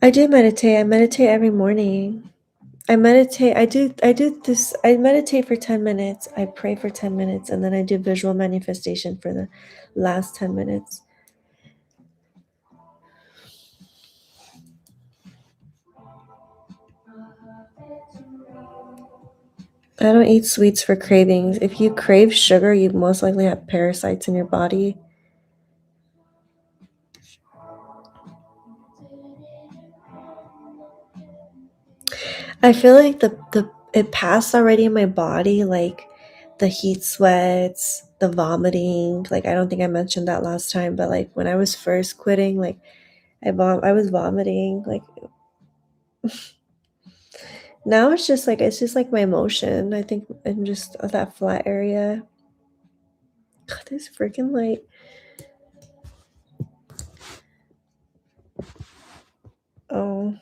I do meditate. I meditate every morning. I meditate. I meditate for 10 minutes. I pray for 10 minutes, and then I do visual manifestation for the last 10 minutes. I don't eat sweets for cravings. If you crave sugar, you most likely have parasites in your body. I feel like it passed already in my body, like the heat sweats, the vomiting. Like, I don't think I mentioned that last time, but like when I was first quitting, like I was vomiting. Like, now it's just like my emotion. I think I'm just that flat area. God, this freaking light. Oh.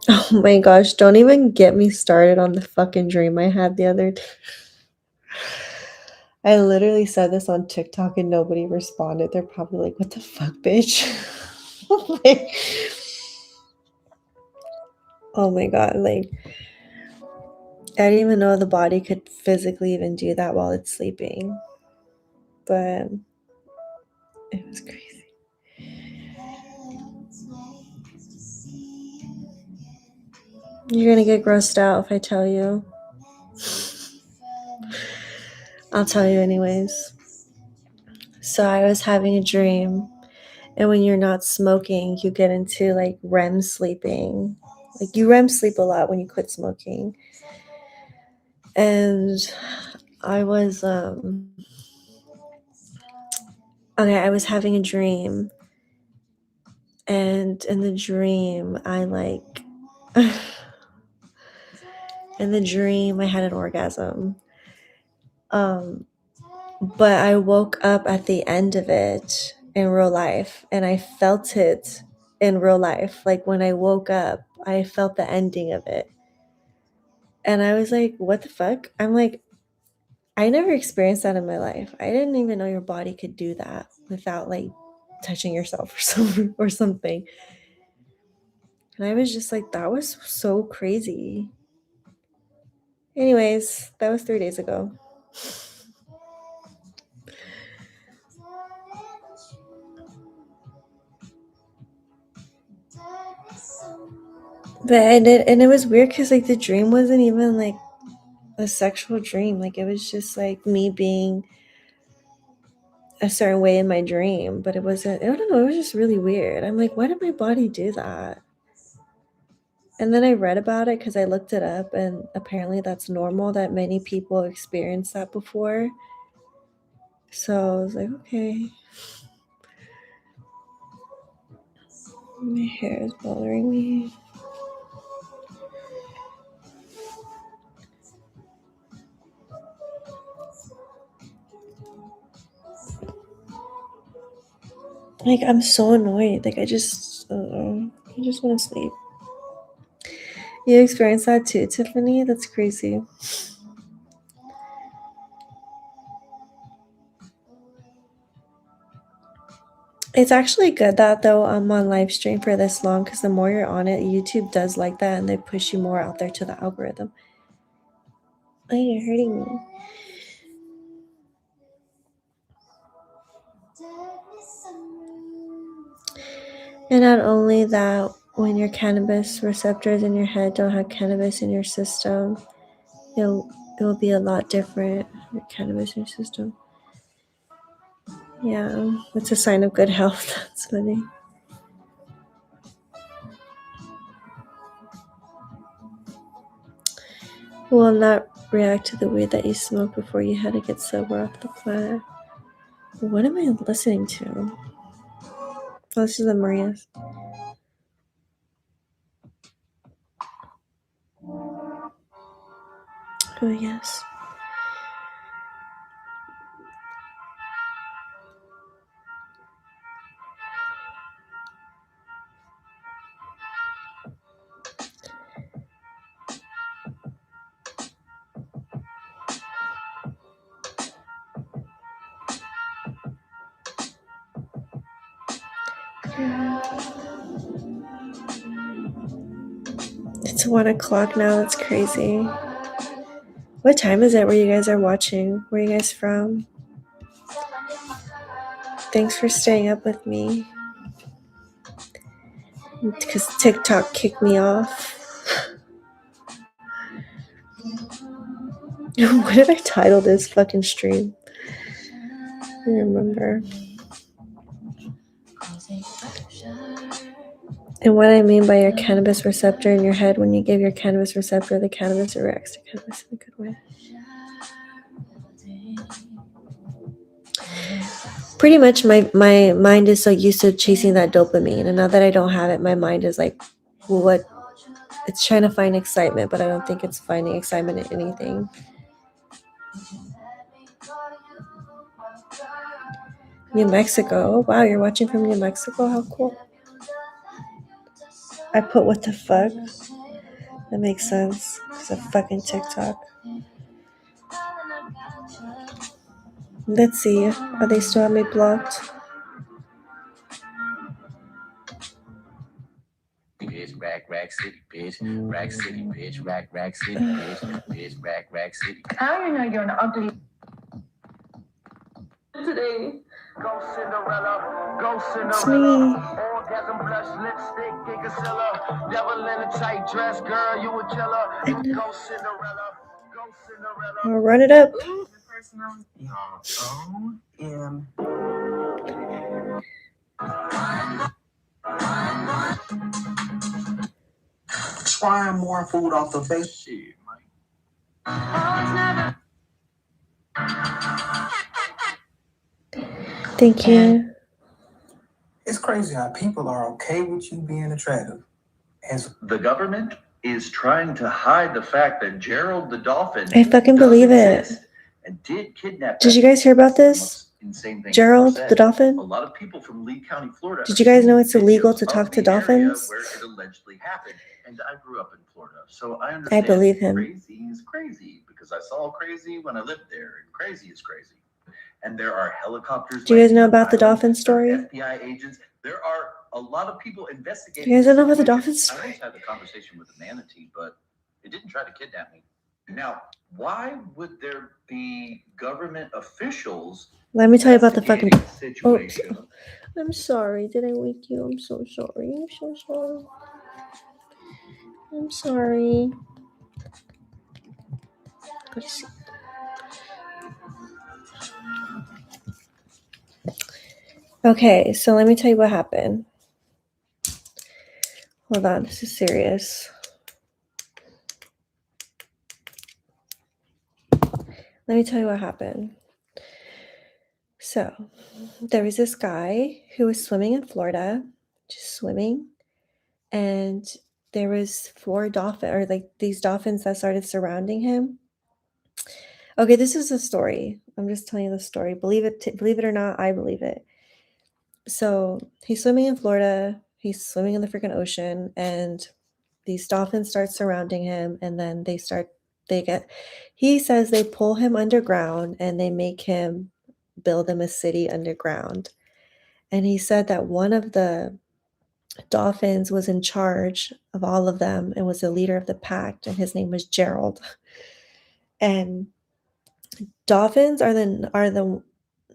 Oh my gosh, don't even get me started on the fucking dream I had the other day. I literally said this on TikTok and nobody responded. They're probably like, what the fuck, bitch? Like, oh my god, like, I didn't even know the body could physically even do that while it's sleeping. But it was crazy. You're gonna get grossed out if I tell you. I'll tell you anyways. So I was having a dream, and when you're not smoking, you get into like REM sleeping. Like, you REM sleep a lot when you quit smoking. And I was okay, I was having a dream, and in the dream I like in the dream I had an orgasm. But I woke up at the end of it in real life, and I felt it in real life. Like, when I woke up, I felt the ending of it. And I was like, what the fuck? I'm like, I never experienced that in my life. I didn't even know your body could do that without like touching yourself or something. And I was just like, that was so crazy. Anyways, that was 3 days ago. But and it was weird because like the dream wasn't even like a sexual dream. Like, it was just like me being a certain way in my dream, but it wasn't. I don't know. It was just really weird. I'm like, why did my body do that? And then I read about it because I looked it up, and apparently that's normal, that many people experience that before. So I was like, okay. My hair is bothering me. Like, I'm so annoyed. Like, I just want to sleep. You experience that too, Tiffany? That's crazy. It's actually good that though I'm on live stream for this long, because the more you're on it, YouTube does like that, and they push you more out there to the algorithm. Oh, you're hurting me. And not only that, when your cannabis receptors in your head don't have cannabis in your system, it will be a lot different. Your cannabis in your system. Yeah, it's a sign of good health. That's funny. Will not react to the weed that you smoked before you had to get sober off the planet. What am I listening to? Oh, this is the Maria's. Oh, yes. It's 1 o'clock now. That's crazy. What time is it where you guys are watching? Where are you guys from? Thanks for staying up with me. Because TikTok kicked me off. What did I title this fucking stream? I don't remember. And what I mean by your cannabis receptor in your head, when you give your cannabis receptor the cannabis, it reacts to cannabis in a good way. Pretty much my mind is so used to chasing that dopamine, and now that I don't have it, my mind is like, what? It's trying to find excitement, but I don't think it's finding excitement in anything. New Mexico. Wow, you're watching from New Mexico? How cool. I put what the fuck. That makes sense. It's a fucking TikTok. Let's see. Are they still have me blocked? Bitch, rack city, bitch, rack city, bitch, rack city, bitch, rack city. How you know you're an ugly today? Go Cinderella, go Cinderella. Orgasm blush, lipstick, Gigasilla. Devil in a tight dress, girl, you a killer. Go Cinderella, go Cinderella. I'll run it up. Trying more food off the face. Shit, Thank you. It's crazy how people are okay with you being attractive. As the government is trying to hide the fact that Gerald the Dolphin I fucking believe it. And did kidnap. Did you guys hear about this? Insane thing. Gerald the Dolphin? A lot of people from Lee County, Florida. Did you guys know it's illegal to talk to dolphins? Where it allegedly happened. And I grew up in Florida, so I understand. I believe him. Crazy is crazy because I saw crazy when I lived there, and crazy is crazy. And there are helicopters. Do you guys know about the dolphin story? FBI agents. There are a lot of people investigating. You guys don't know about the dolphin story? I almost had the conversation with the manatee, but it didn't try to kidnap me. Now, why would there be government officials? Let me tell you about the fucking situation. Oh, I'm sorry. Did I wake you? I'm so sorry. I'm so sorry. I'm sorry. Let's see. Okay, so let me tell you what happened. Hold on, this is serious. Let me tell you what happened. So, there was this guy who was swimming in Florida, just swimming, and there was 4 dolphins, or like these dolphins that started surrounding him. Okay, this is a story. I'm just telling you the story. Believe it or not, I believe it. So he's swimming in Florida. He's swimming in the freaking ocean, and these dolphins start surrounding him, and then he says they pull him underground and they make him build him a city underground. And he said that one of the dolphins was in charge of all of them and was the leader of the pack, and his name was Gerald. And dolphins are the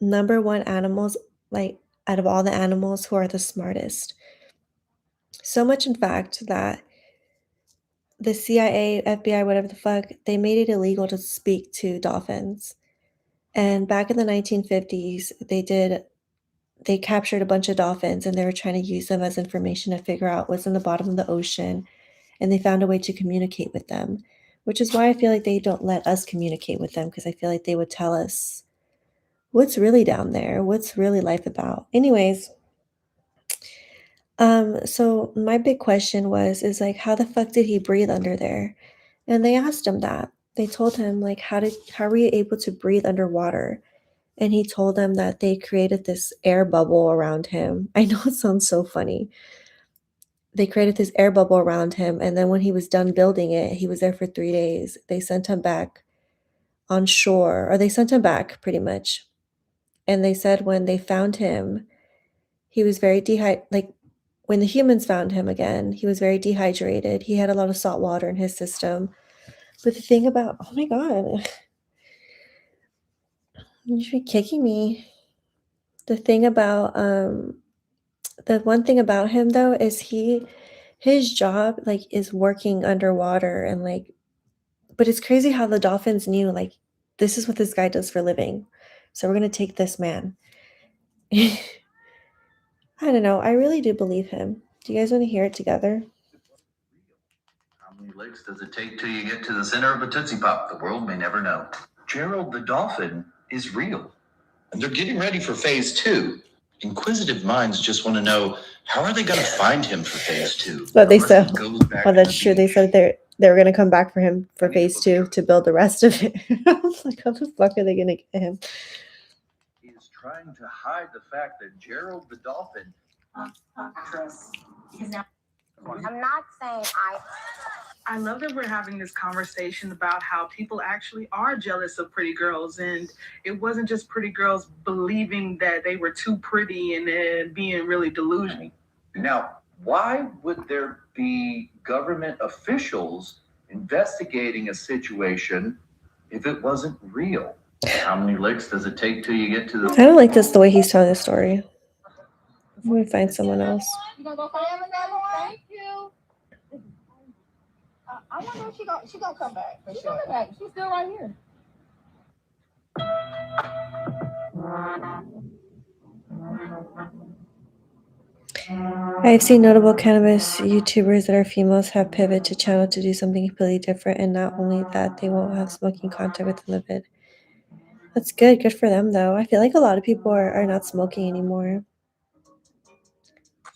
number one animals like out of all the animals, who are the smartest. So much, in fact, that the CIA, FBI, whatever the fuck, they made it illegal to speak to dolphins. And back in the 1950s, they captured a bunch of dolphins and they were trying to use them as information to figure out what's in the bottom of the ocean. And they found a way to communicate with them, which is why I feel like they don't let us communicate with them, because I feel like they would tell us what's really down there, what's really life about. Anyways, so my big question is like, how the fuck did he breathe under there? And they asked him that. They told him, like, how were you able to breathe underwater? And he told them that they created this air bubble around him. I know it sounds so funny. They created this air bubble around him, and then when he was done building it, he was there for 3 days. They sent him back on shore, or they sent him back pretty much. And they said when they found him, he was very dehydrated. Like when the humans found him again, he was very dehydrated. He had a lot of salt water in his system. But the thing about, oh my God, you should be kicking me. The thing about, the one thing about him though is his job like is working underwater, and like, but it's crazy how the dolphins knew, like, this is what this guy does for a living, so we're gonna take this man. I don't know, I really do believe him. Do you guys want to hear it together? How many licks does it take till you get to the center of a Tootsie Pop? The world may never know. Gerald the dolphin is real. And they're getting ready for phase 2. Inquisitive minds just want to know, how are they going to find him for phase 2? But they said, oh, that's true. They said they were gonna come back for him for phase 2 to build the rest of it. I was like, how the fuck are they gonna get him? He is trying to hide the fact that Gerald the dolphin. I'm not saying I love that we're having this conversation about how people actually are jealous of pretty girls, and it wasn't just pretty girls believing that they were too pretty and then being really delusional. Now, why would there be government officials investigating a situation if it wasn't real? How many licks does it take till you get to the... I don't like this, the way he's telling the story. Let me find someone else. You gonna go find him again? Thank you. I wonder if she gonna come back. She's coming back. She's still right here. I've seen notable cannabis YouTubers that are females have pivoted to channel to do something completely different, and not only that, they won't have smoking content within the vid. That's good. Good for them, though. I feel like a lot of people are not smoking anymore.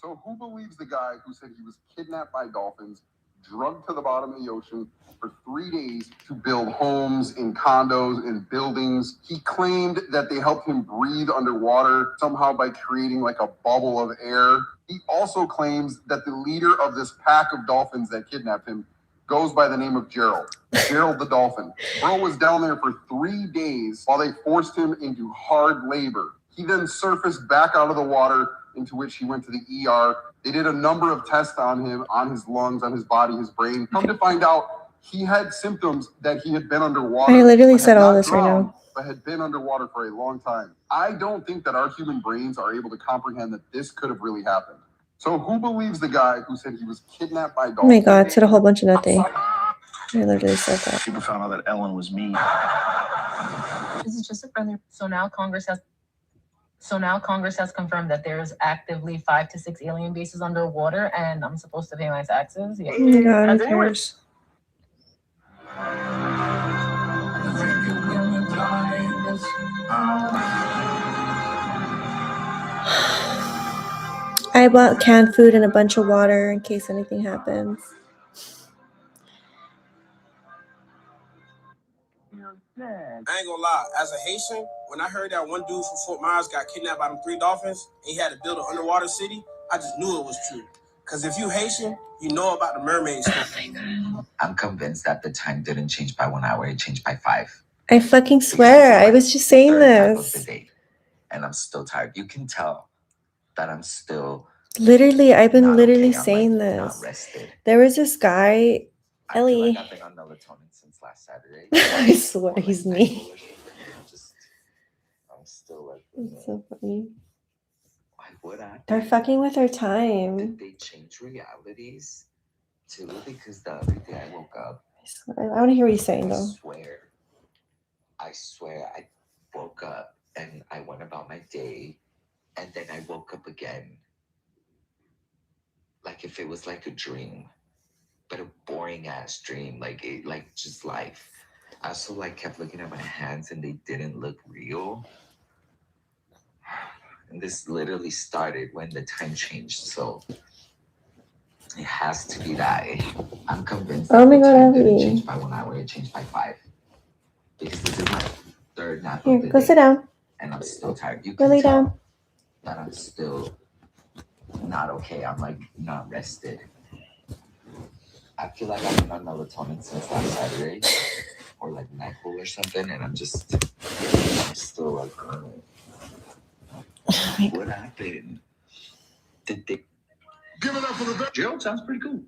So who believes the guy who said he was kidnapped by dolphins, drugged to the bottom of the ocean for 3 days to build homes in condos and buildings? He claimed that they helped him breathe underwater somehow by creating like a bubble of air. He also claims that the leader of this pack of dolphins that kidnapped him goes by the name of Gerald the dolphin. Bro was down there for 3 days while they forced him into hard labor. He then surfaced back out of the water, into which he went to the ER. They did a number of tests on him, on his lungs, on his body, his brain. Come to find out, he had symptoms that he had been underwater. I literally said all this right now. But had been underwater for a long time. I don't think that our human brains are able to comprehend that this could have really happened. So who believes the guy who said he was kidnapped by dolphins? Oh my God, said a whole bunch of nothing. I literally said that. People found out that Ellen was me. This is just a friendly. So now Congress has confirmed that there's actively 5 to 6 alien bases underwater, and I'm supposed to pay my taxes. Yeah. Oh my God, who cares? I bought canned food and a bunch of water in case anything happens. I ain't gonna lie, as a Haitian, when I heard that one dude from Fort Myers got kidnapped by them 3 dolphins and he had to build an underwater city, I just knew it was true. Because if you Haitian, you know about the mermaid story. I'm convinced that the time didn't change by 1 hour, it changed by 5. I fucking swear, I was just saying this. And I'm still tired. You can tell that I'm still... Literally, I've been literally saying this. There was this guy, Ellie. I've been on melatonin since last Saturday. I swear he's me. I'm still like... It's so funny. what happened? They're fucking with our Did time. they change realities too? Because the other day I woke up. I want to hear what he's saying, I though. swear I woke up and I went about my day, and then I woke up again. Like if it was like a dream, but a boring ass dream, like just life. I also like kept looking at my hands and they didn't look real. And this literally started when the time changed, so it has to be that. I'm convinced Oh that my the God, time didn't Abby. change by 1 hour, it changed by 5. Because this is my third nap Here, of the go day, sit down. and I'm still tired. You Go can lay tell down. that I'm still not okay. I'm like not rested. I feel like I've been on melatonin since last Saturday, or like NyQuil or something, and I'm still like, what happened? Did they Give it up for the Gerald sounds pretty cool.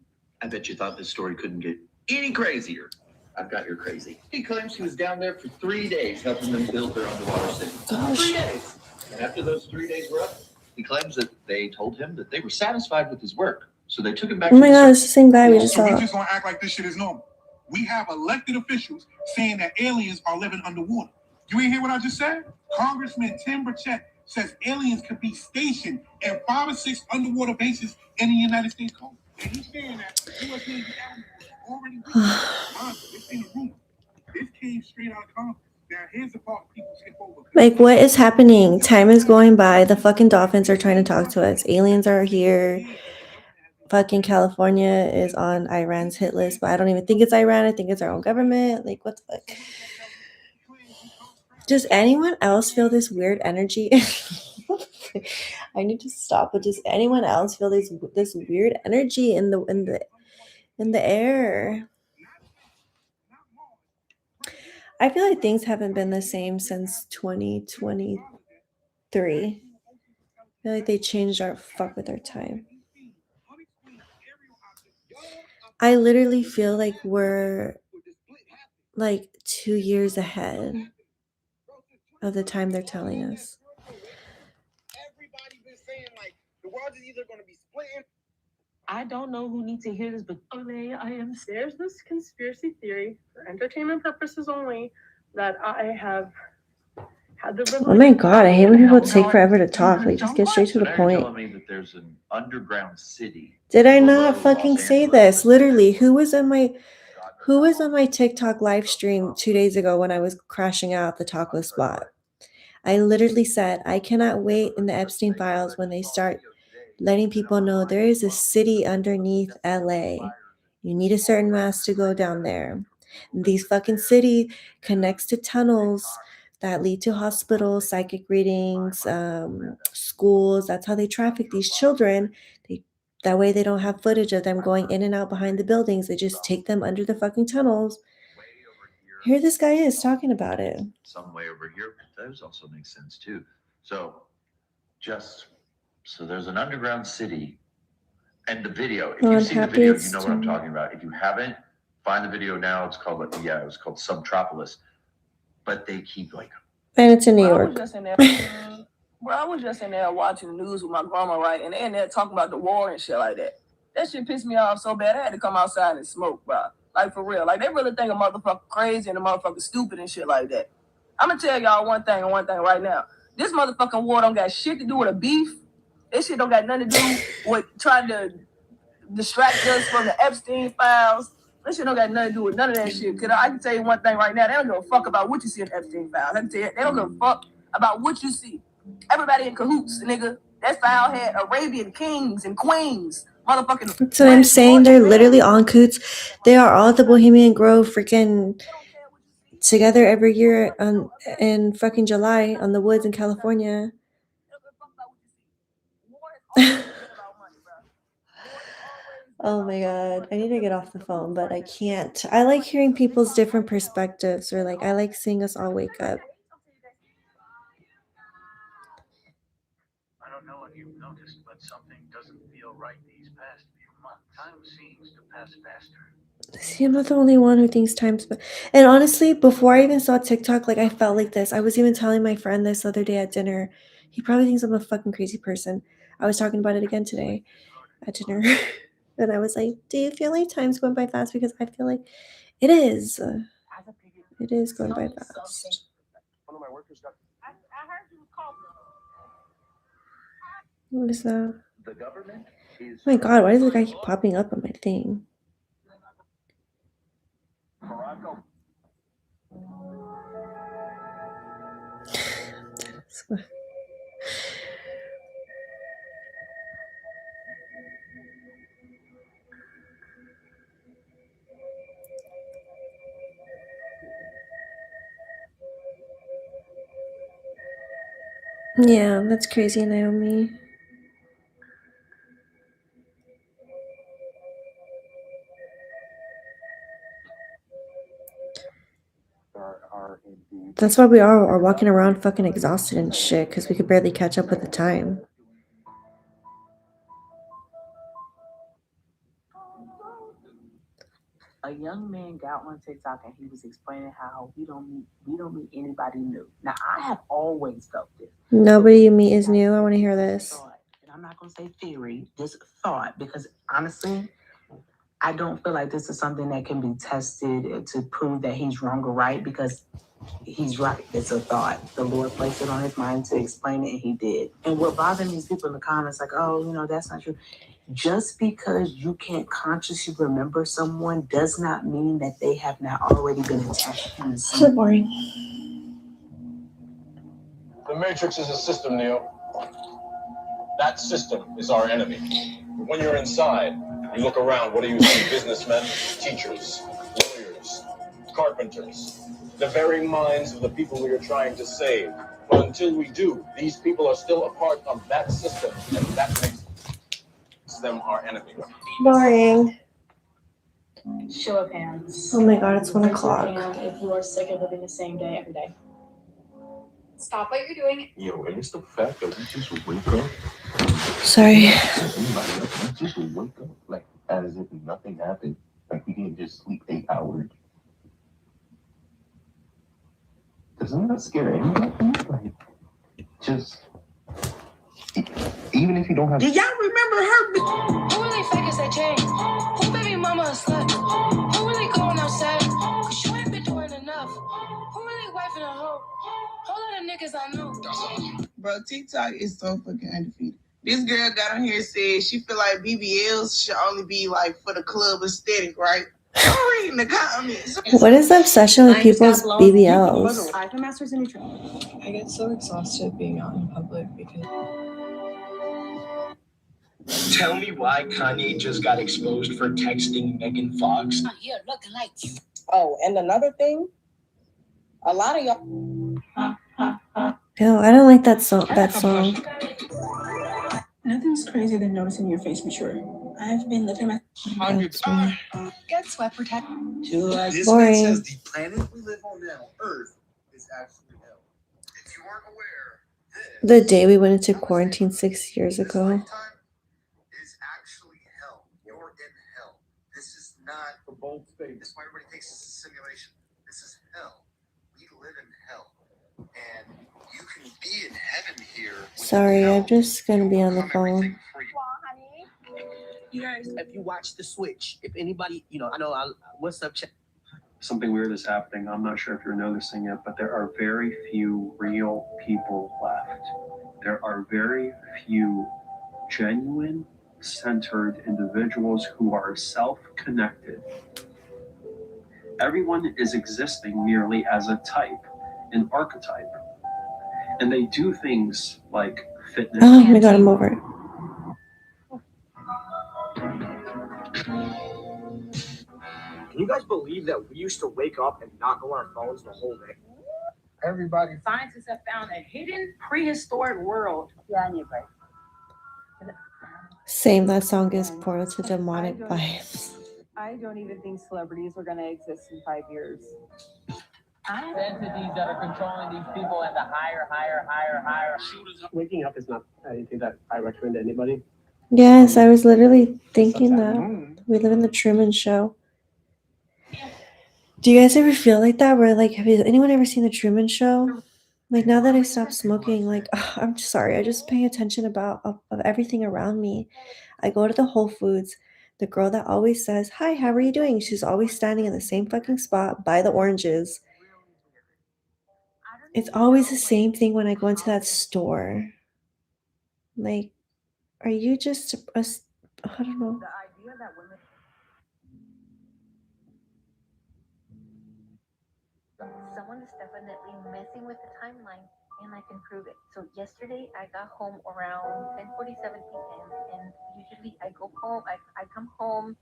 I bet you thought this story couldn't get any crazier. I've got your crazy. He claims he was down there for 3 days helping them build their underwater city. Gosh. 3 days. And after those 3 days were up, he claims that they told him that they were satisfied with his work. So they took him back Oh to my the God, it's the same guy we just So we saw. just gonna act like this shit is normal. We have elected officials saying that aliens are living underwater. You ain't hear what I just said? Congressman Tim Burchett says aliens could be stationed at 5 or 6 underwater bases in the United States coast. And he's saying that the U.S. Navy already this ain't a rumor. This came straight out of Congress. Now here's the part people skip over. Like, what is happening? Time is going by. The fucking dolphins are trying to talk to us. Aliens are here. Fucking California is on Iran's hit list, but I don't even think it's Iran. I think it's our own government. Like, what the fuck? Does anyone else feel this weird energy? I need to stop. But does anyone else feel this weird energy in the air? I feel like things haven't been the same since 2023. I feel like they changed our fuck with our time. I literally feel like we're like 2 years ahead of the time they're telling us. Everybody been saying like the world is either going to be splitting. I don't know who needs to hear this, but there's this conspiracy theory for entertainment purposes only that I have had the Oh my God, I hate when people take forever to talk. Like, just get straight to So the now you're point. telling me that there's an underground city. Did I below not fucking Los say Angeles this? that- Literally, who was on my TikTok live stream 2 days ago when I was crashing out the taco spot? I literally said, I cannot wait in the Epstein files when they start letting people know there is a city underneath LA. You need a certain mass to go down there. These fucking city connects to tunnels that lead to hospitals, psychic readings, schools. That's how they traffic these children. That way they don't have footage of them going in and out behind the buildings. They just take them under the fucking tunnels. Here this guy is talking about it. Some way over here. Those also make sense too. So there's an underground city, and the video. If you've seen the video, you know what I'm talking about. If you haven't, find the video now. It's called it was called Subtropolis. But they keep like. And it's in New York. I was just in there watching the news with my grandma, right? And they in there talking about the war and shit like that. That shit pissed me off so bad. I had to come outside and smoke, bro. Like, for real. Like, they really think a motherfucker crazy and a motherfucker stupid and shit like that. I'm gonna tell y'all one thing right now. This motherfucking war don't got shit to do with a beef. This shit don't got nothing to do with trying to distract us from the Epstein files. This shit don't got nothing to do with none of that shit. Cause I can tell you one thing right now. They don't give a fuck about what you see in Epstein files. I can tell you, they don't give a fuck about what you see. Everybody in cahoots, nigga. That file had Arabian kings and queens. Motherfucking. That's what I'm saying. They're literally on coots. They are all at the Bohemian Grove freaking together every year in fucking July on the woods in California. Oh my God. I need to get off the phone, but I can't. I like hearing people's different perspectives, or like I like seeing us all wake up. I don't know if you've noticed, but something doesn't feel right these past few months. Time seems to pass faster. See, I'm not the only one who thinks time's. And honestly, before I even saw TikTok, like I felt like this. I was even telling my friend this other day at dinner. He probably thinks I'm a fucking crazy person. I was talking about it again today at dinner. And I was like, do you feel like time's going by fast? Because I feel like it is. It is going by fast. One of my workers got. I heard you call. What is that? The government is. Oh my god, why does the guy keep popping up on my thing? Morocco. Yeah, that's crazy, Naomi. That's why we are walking around fucking exhausted and shit, because we could barely catch up with the time. A young man got on TikTok and he was explaining how we don't meet anybody new. Now I have always felt this. Nobody you meet is new. I want to hear this. And I'm not gonna say theory, this thought, because honestly, I don't feel like this is something that can be tested to prove that he's wrong or right, because he's right. It's a thought. The Lord placed it on his mind to explain it, and he did. And what bothers these people in the comments, like, oh, that's not true. Just because you can't consciously remember someone does not mean that they have not already been attached to you. So boring. The Matrix is a system, Neo. That system is our enemy. When you're inside, you look around, what do you see? Businessmen, teachers, lawyers, carpenters, the very minds of the people we are trying to save. But until we do, these people are still a part of that system, and that makes them our enemy. Boring. Show of hands. Oh my god, it's 1 Raise your o'clock. hand if you are sick of living the same day every day. Stop what you're doing. Yo, and it's the fact that we just wake up. Sorry. We just wake up like as if nothing happened. Like we didn't just sleep 8 hours. Doesn't that scare anybody? Like, just even if you don't have. Do y'all remember her? Who really fakers that change? Who baby mama a slut? Who really going outside? Cause you ain't been doing enough. Who really wifing a hoe? Whole lot of niggas I know. Bro, TikTok is so fucking undefeated. This girl got on here and said she feel like BBLs should only be like for the club aesthetic, right? I'm reading the comments. What is the obsession with people's BBLs? I have a master's in nutrition. I get so exhausted being out in public because. Tell me why Kanye just got exposed for texting Megan Fox. Here looking like you. Oh, and another thing, a lot of y'all. Ew, I don't like that song. Nothing's crazier than noticing your face mature. I've been living my hundreds. Get sweat protect. This Boring. man says the planet we live on now, Earth, is actually hell. If you aren't aware, The day we went into quarantine 6 years ago. is actually hell. You're in hell. This is not For bold statement. This is why everybody thinks it's a simulation. This is hell. We live in hell. And you can be in heaven here. Sorry, I'm just gonna be on the phone. You guys, if you watch The Switch, if anybody, I know, what's up, chat? Something weird is happening. I'm not sure if you're noticing it, but there are very few real people left. There are very few genuine, centered individuals who are self-connected. Everyone is existing merely as a type, an archetype. And they do things like fitness. Oh my god, I'm over it. Can you guys believe that we used to wake up and not go on our phones the whole day? Everybody. Scientists have found a hidden prehistoric world. Yeah, I knew, right? Same, that song is portal to demonic vibes. I don't even think celebrities are going to exist in 5 years. Entities that are controlling these people at the higher. Waking up is not anything that I recommend to anybody. Yes, I was literally thinking that. We live in the Truman Show. Do you guys ever feel like that? Where like, have anyone ever seen the Truman Show? Like now that I stopped smoking, like I'm sorry, I just pay attention of everything around me. I go to the Whole Foods. The girl that always says, "Hi, how are you doing?" She's always standing in the same fucking spot by the oranges. It's always the same thing when I go into that store. Like, are you just I don't know. Someone is definitely messing with the timeline, and I can prove it. So yesterday I got home around 10:47 p.m. and usually I go home. I come home,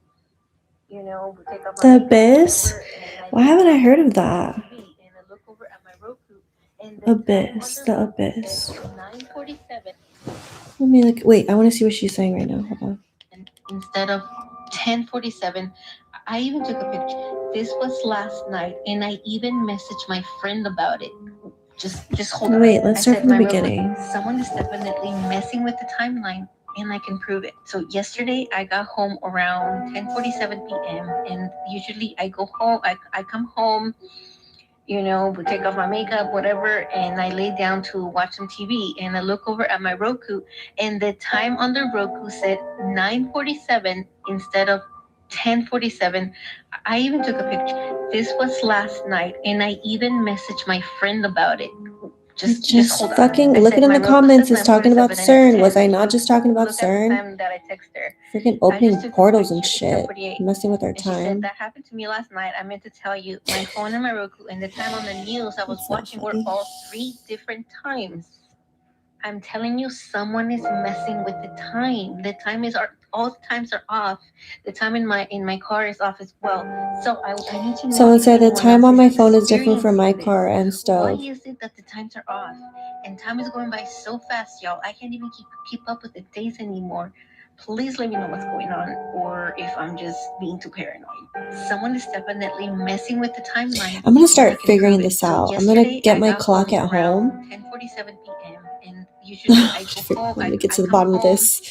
you know, take off my The makeup, Abyss? whatever, Why haven't I heard of that? TV, and I look over at my Roku, and the Abyss, the Abyss. 9:47. Let me look. Wait, I want to see what she's saying right now. Hold on. Instead of 10:47. I even took a picture. This was last night, and I even messaged my friend about it. Just hold on. Wait, let's start from the "My beginning." someone is definitely messing with the timeline, and I can prove it. So yesterday I got home around 10:47 p.m. and usually I go home. I come home, you know, take off my makeup, whatever, and I lay down to watch some TV. And I look over at my Roku, and the time on the Roku said 9:47 instead of 10:47. I even took a picture. This was last night, and I even messaged my friend about it. Just hold on. fucking I looking said in my the Roku comments says is talking about 9:47 and it's CERN. Was 10. I not just talking about Look at the CERN? time that I text her. Freaking I opening just took a portals and picture. It's shit. 10:48. Messing with our And she said time. that happened to me last night. I meant to tell you, my phone and my Roku and the time on the news I was It's not watching were funny. all 3 different times. I'm telling you, someone is messing with the time. The time is all the times are off. The time in my car is off as well. So I need to know. Someone if said the anyone time else on my phone is different from my experiencing car and this. Why stove. is it that the times are off? And time is going by so fast, y'all. I can't even keep up with the days anymore. Please let me know what's going on, or if I'm just being too paranoid. Someone is definitely messing with the timeline. I'm gonna start figuring this out. I'm gonna get my clock at home. 10:47 p.m. and usually I go I'm home. gonna get to the come bottom of home, this.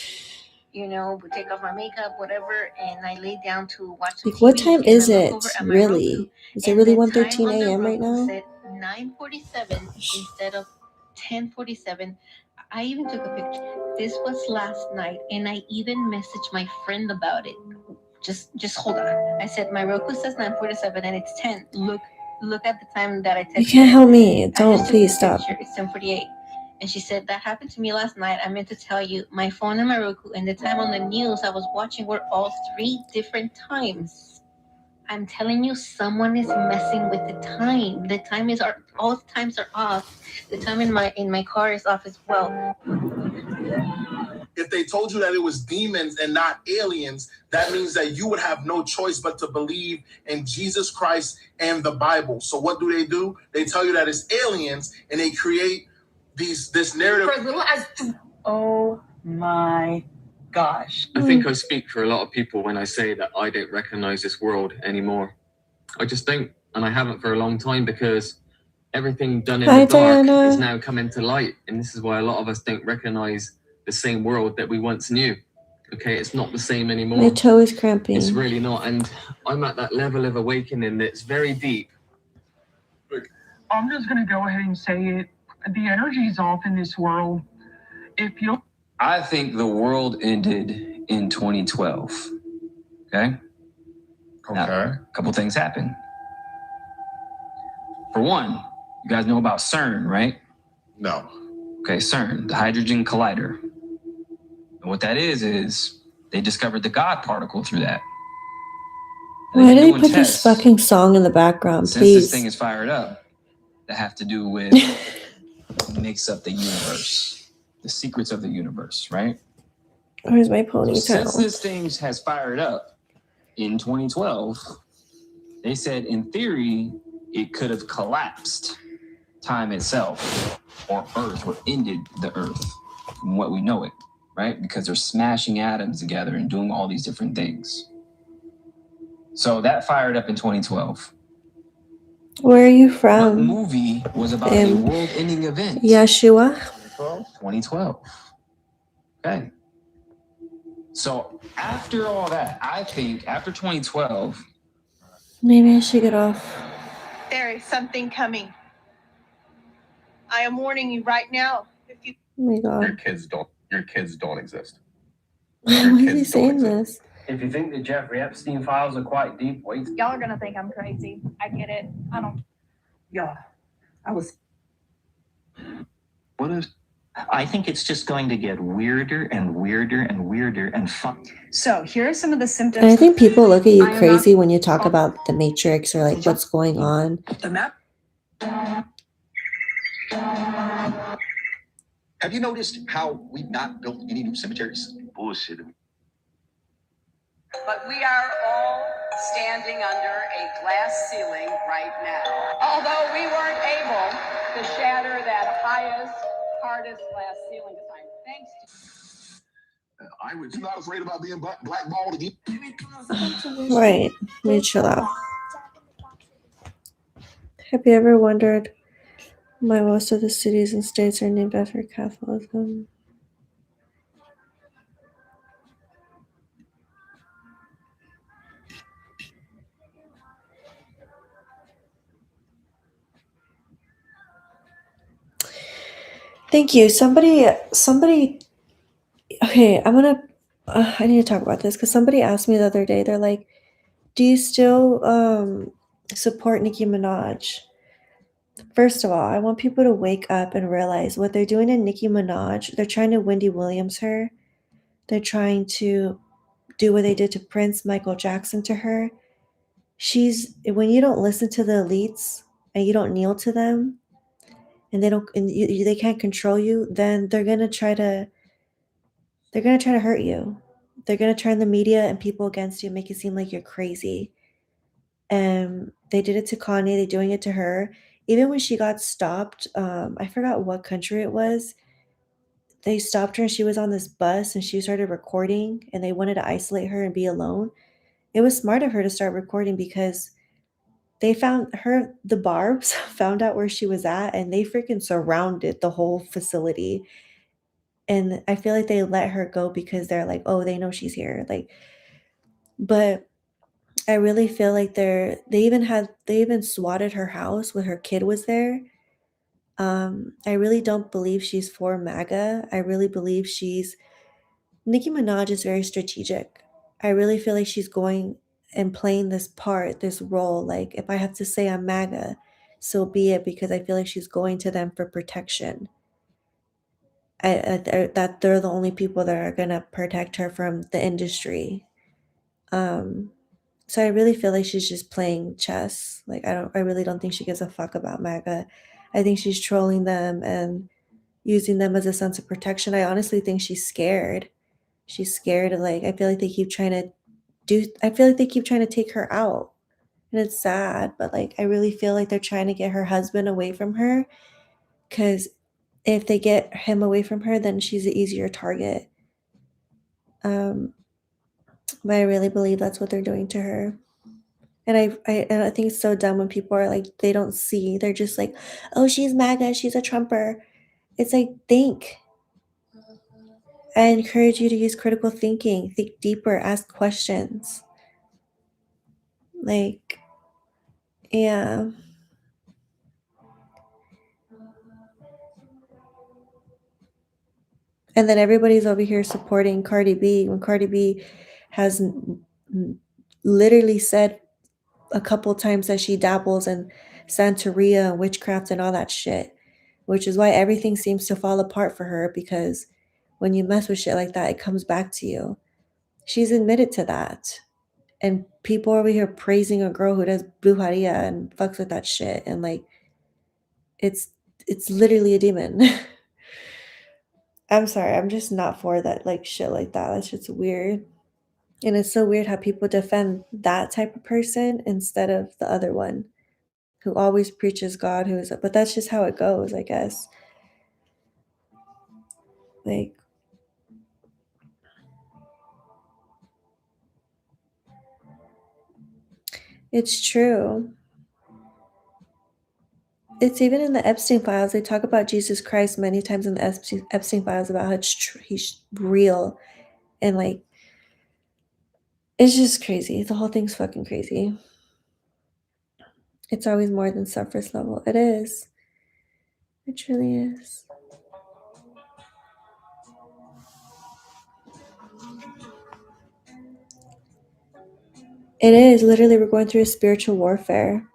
you know, take off my makeup, whatever, and I lay down to watch some Like, what TV, time and is I look it? over at my Really? Roku, Is it and really the time 1:13 on the a.m. right Roku now? said 9:47 instead of 10:47. I even took a picture. This was last night, and I even messaged my friend about it. Just hold on. I said my Roku says 9:47 and it's 10. Look at the time that I texted. You can't help me. I Don't, just took please a stop. picture. It's 10:48. And she said that happened to me last night. I meant to tell you, my phone and my Roku and the time on the news I was watching were all 3 different times. I'm telling you, someone is messing with the time. The time is all the times are off. The time in my car is off as well. If they told you that it was demons and not aliens, that means that you would have no choice but to believe in Jesus Christ and the Bible. So what do? They tell you that it's aliens, and they create this narrative. For as little as oh my gosh. I think I speak for a lot of people when I say that I don't recognize this world anymore. I just don't, and I haven't for a long time, because everything done in the dark is now coming to light, and this is why a lot of us don't recognize the same world that we once knew. Okay, it's not the same anymore. My toe is cramping. It's really not, and I'm at that level of awakening that's very deep. I'm just gonna go ahead and say it. The energy's off in this world. If you I think the world ended in 2012. Okay? Now, a couple things happened. For one, you guys know about CERN, right? No. Okay, CERN, the Hydrogen Collider. And what that is they discovered the God particle through that. And Why they've do been they doing put this tests fucking song in the background, since this please? thing is fired up that have to do with makes up the universe, the secrets of the universe, right? Where's my So ponytail? since this thing has fired up in 2012, they said in theory it could have collapsed time itself, or Earth, or ended the Earth from what we know it, right? Because they're smashing atoms together and doing all these different things. So that fired up in 2012. Where are you What from? movie was about a world-ending event? Yeshua. 2012. Okay. So after all that, I think after 2012, Maybe I should get off. There is something coming. I am warning you right now. If you Oh my god. Your kids don't exist. Why is he saying this? If you think the Jeffrey Epstein files are quite deep, wait. Y'all are gonna think I'm crazy. I get it. I don't. Yeah, I was. What is? I think it's just going to get weirder and weirder and weirder and fun. So here are some of the symptoms. And I think people look at you I am crazy not- when you talk about the Matrix or like what's going on. The map. Have you noticed how we've not built any new cemeteries? Bullshit. But we are all standing under a glass ceiling right now. Although we weren't able to shatter that hardest glass ceiling this time. Thanks to I was not afraid about being blackballed again. Right. Let me chill out. Have you ever wondered why most of the cities and states are named after Catholicism? Thank you. Somebody. Okay, I need to talk about this because somebody asked me the other day. They're like, "Do you still support Nicki Minaj?" First of all, I want people to wake up and realize what they're doing to Nicki Minaj. They're trying to Wendy Williams her. They're trying to do what they did to Prince, Michael Jackson to her. When you don't listen to the elites and you don't kneel to them, and they can't control you, then they're gonna try to hurt you. They're gonna turn the media and people against you, make it seem like you're crazy. And they did it to Kanye. They're doing it to her. Even when she got stopped, I forgot what country it was. They stopped her and she was on this bus and she started recording and they wanted to isolate her and be alone. It was smart of her to start recording because they found her, the Barbs found out where she was at and they freaking surrounded the whole facility. And I feel like they let her go because they're like, oh, they know she's here. Like, but I really feel like they even swatted her house when her kid was there. I really don't believe she's for MAGA. I really believe Nicki Minaj is very strategic. I really feel like she's going and playing this part, this role. Like, if I have to say I'm MAGA, so be it, because I feel like she's going to them for protection. That they're the only people that are going to protect her from the industry. So I really feel like she's just playing chess. Like, I really don't think she gives a fuck about MAGA. I think she's trolling them and using them as a sense of protection. I honestly think she's scared. She's scared of, like, I feel like they keep trying to take her out. And it's sad, but like I really feel like they're trying to get her husband away from her, because if they get him away from her, then she's an easier target. But I really believe that's what they're doing to her. And I think it's so dumb when people are like, they don't see. They're just like, oh, she's MAGA, she's a Trumper. It's like, think. I encourage you to use critical thinking, think deeper, ask questions. Like, yeah. And then everybody's over here supporting Cardi B when Cardi B has literally said a couple times that she dabbles in Santeria and witchcraft and all that shit, which is why everything seems to fall apart for her, because when you mess with shit like that, it comes back to you. She's admitted to that. And people over here praising a girl who does brujeria and fucks with that shit. And like, it's literally a demon. I'm sorry, I'm just not for that, like, shit like that. That's just weird. And it's so weird how people defend that type of person instead of the other one who always preaches God, but that's just how it goes, I guess. Like, it's true. It's even in the Epstein files. They talk about Jesus Christ many times in the Epstein files about how he's real. And like, it's just crazy. The whole thing's fucking crazy. It's always more than surface level. It is. It truly is. It is. Literally, we're going through a spiritual warfare.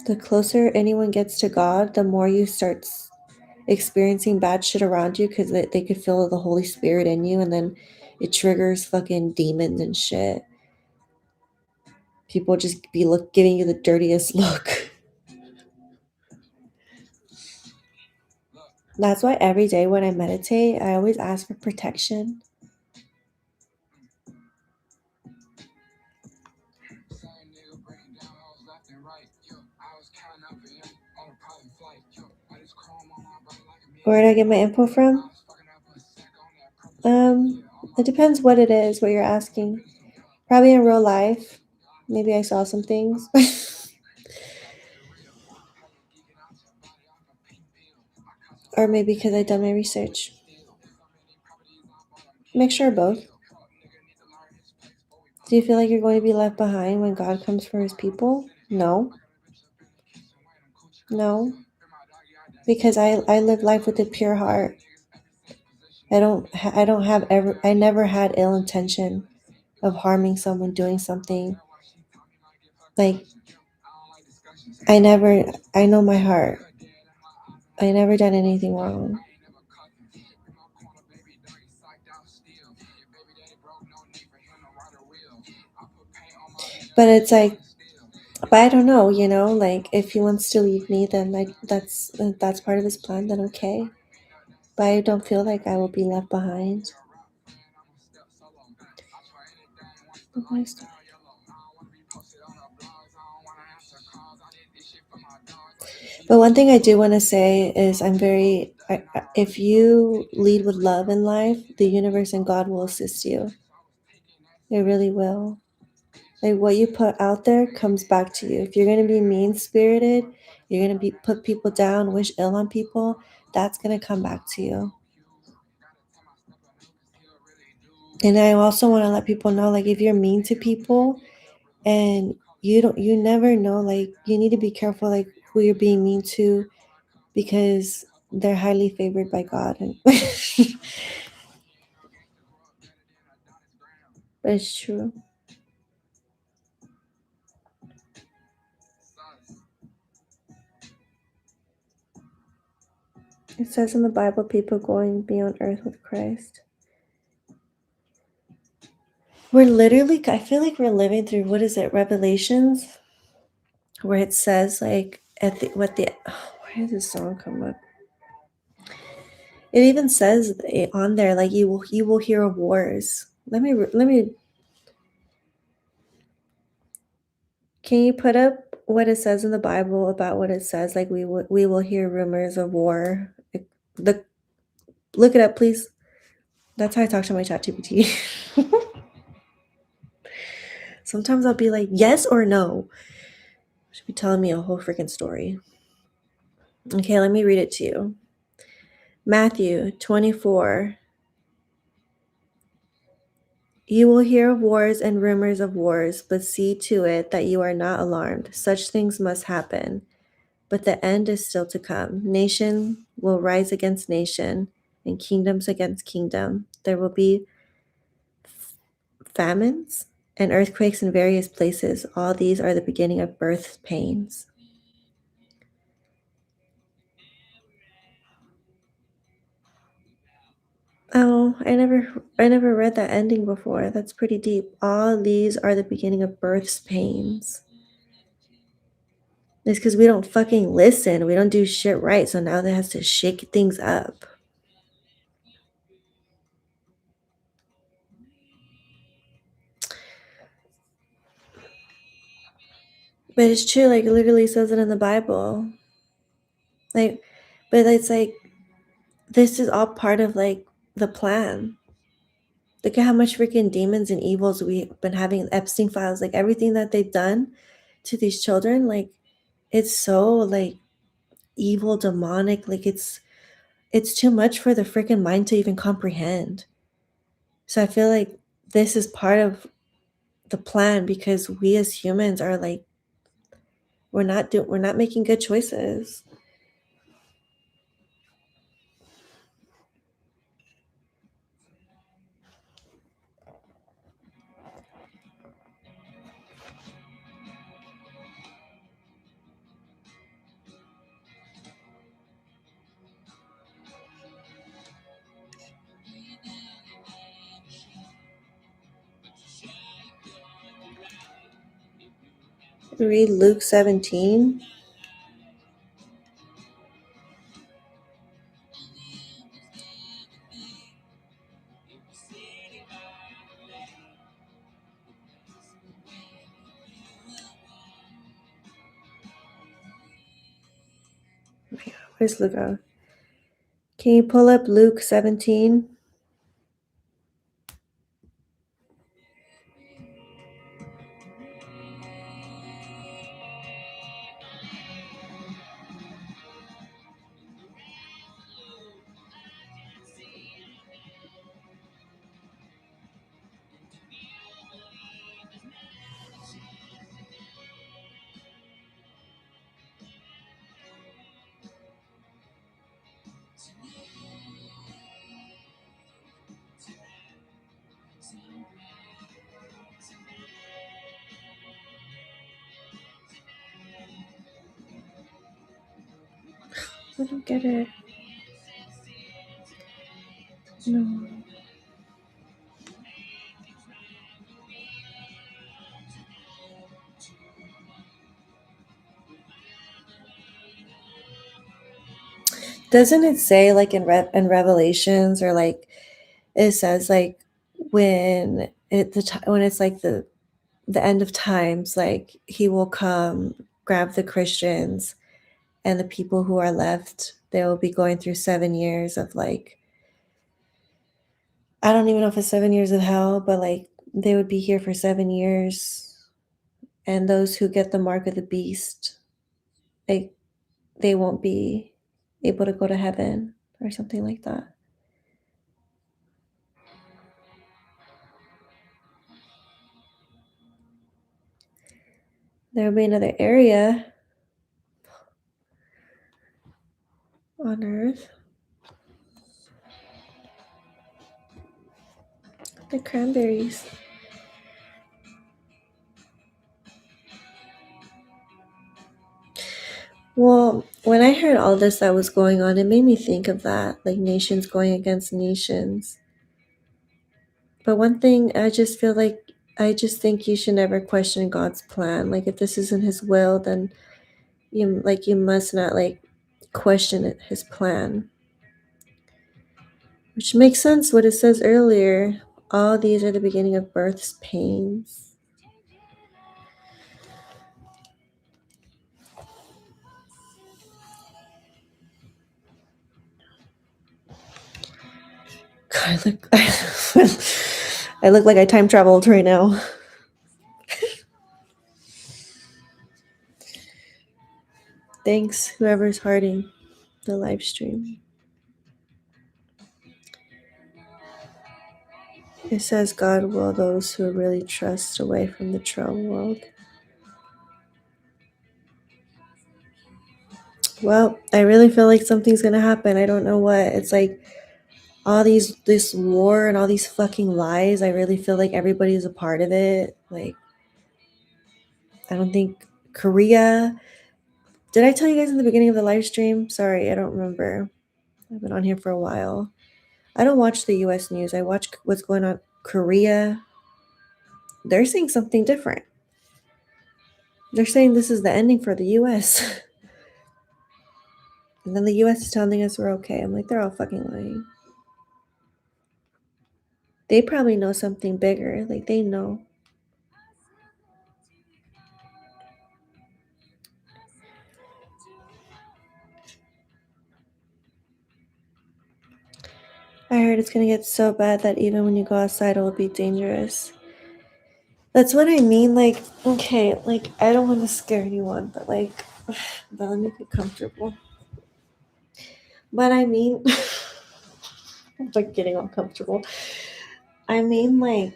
The closer anyone gets to God, the more you start experiencing bad shit around you because they could feel the Holy Spirit in you, and then it triggers fucking demons and shit. People just be giving you the dirtiest look. That's why every day when I meditate, I always ask for protection. Where did I get my info from? It depends what it is, what you're asking. Probably in real life. Maybe I saw some things. Or maybe because I done my research. Mixture of both. Do you feel like you're going to be left behind when God comes for his people? No. No. Because I live life with a pure heart. I never had ill intention of harming someone, doing something. Like, I know my heart. I never done anything wrong. But it's like, but I don't know, like if he wants to leave me, then that's part of his plan, then okay. But I don't feel like I will be left behind. But one thing I do want to say is if you lead with love in life, the universe and God will assist you. It really will. Like what you put out there comes back to you. If you're going to be mean-spirited, you're going to put people down, wish ill on people, that's going to come back to you. And I also want to let people know, like, if you're mean to people and you never know, like, you need to be careful, like, who you're being mean to, because they're highly favored by God. But it's true. It says in the Bible, people going beyond earth with Christ. I feel like we're living through, what is it, Revelations? Where it says, like, where does this song come up? It even says on there, like, you will hear of wars. Let me. Can you put up what it says in the Bible about what it says? Like, we will hear rumors of war. Look it up, please. That's how I talk to my ChatGPT. Sometimes I'll be like, yes or no. She'll be telling me a whole freaking story. Okay, let me read it to you. Matthew 24. You will hear of wars and rumors of wars, but see to it that you are not alarmed. Such things must happen, but the end is still to come. Nation will rise against nation, and kingdoms against kingdom. There will be famines and earthquakes in various places. All these are the beginning of birth pains. Oh, I never read that ending before. That's pretty deep. All these are the beginning of birth's pains. It's because we don't fucking listen. We don't do shit right. So now that has to shake things up. But it's true. Like, it literally says it in the Bible. Like, but it's like, this is all part of, like, the plan. Look at how much freaking demons and evils we've been having. Epstein files, like, everything that they've done to these children, like, it's so, like, evil, demonic. Like, it's too much for the freaking mind to even comprehend. So I feel like this is part of the plan, because we as humans are like, we're not making good choices. Read Luke 17. Where's Luke? Oh. Can you pull up Luke 17? I don't get it. No. Doesn't it say like in Revelations, or like it says like when when it's like the end of times, like he will come grab the Christians, and the people who are left, they will be going through 7 years of like, I don't even know if it's 7 years of hell, but like they would be here for 7 years, and those who get the mark of the beast, like they won't be able to go to heaven or something like that. There will be another area on Earth. The cranberries. Well, when I heard all this that was going on, it made me think of that, like nations going against nations. But one thing, I just feel like, I just think you should never question God's plan. Like if this isn't his will, then you must not like question his plan. Which makes sense what it says earlier. All these are the beginning of birth's pains. God, I look like I time traveled right now. Thanks, whoever's hearting the live stream. It says God will those who really trust away from the troubled world. Well, I really feel like something's gonna happen. I don't know what. It's like all this war and all these fucking lies. I really feel like everybody's a part of it. Like, I don't think Korea. Did I tell you guys in the beginning of the live stream? Sorry, I don't remember. I've been on here for a while. I don't watch the US news. I watch what's going on. Korea, they're saying something different. They're saying this is the ending for the US. And then the US is telling us we're okay. I'm like, they're all fucking lying. They probably know something bigger. Like, they know. I heard it's going to get so bad that even when you go outside, it will be dangerous. That's what I mean. Like, okay, like, I don't want to scare anyone, but like, but let me get comfortable. But I mean, I'm like getting all comfortable. I mean, like,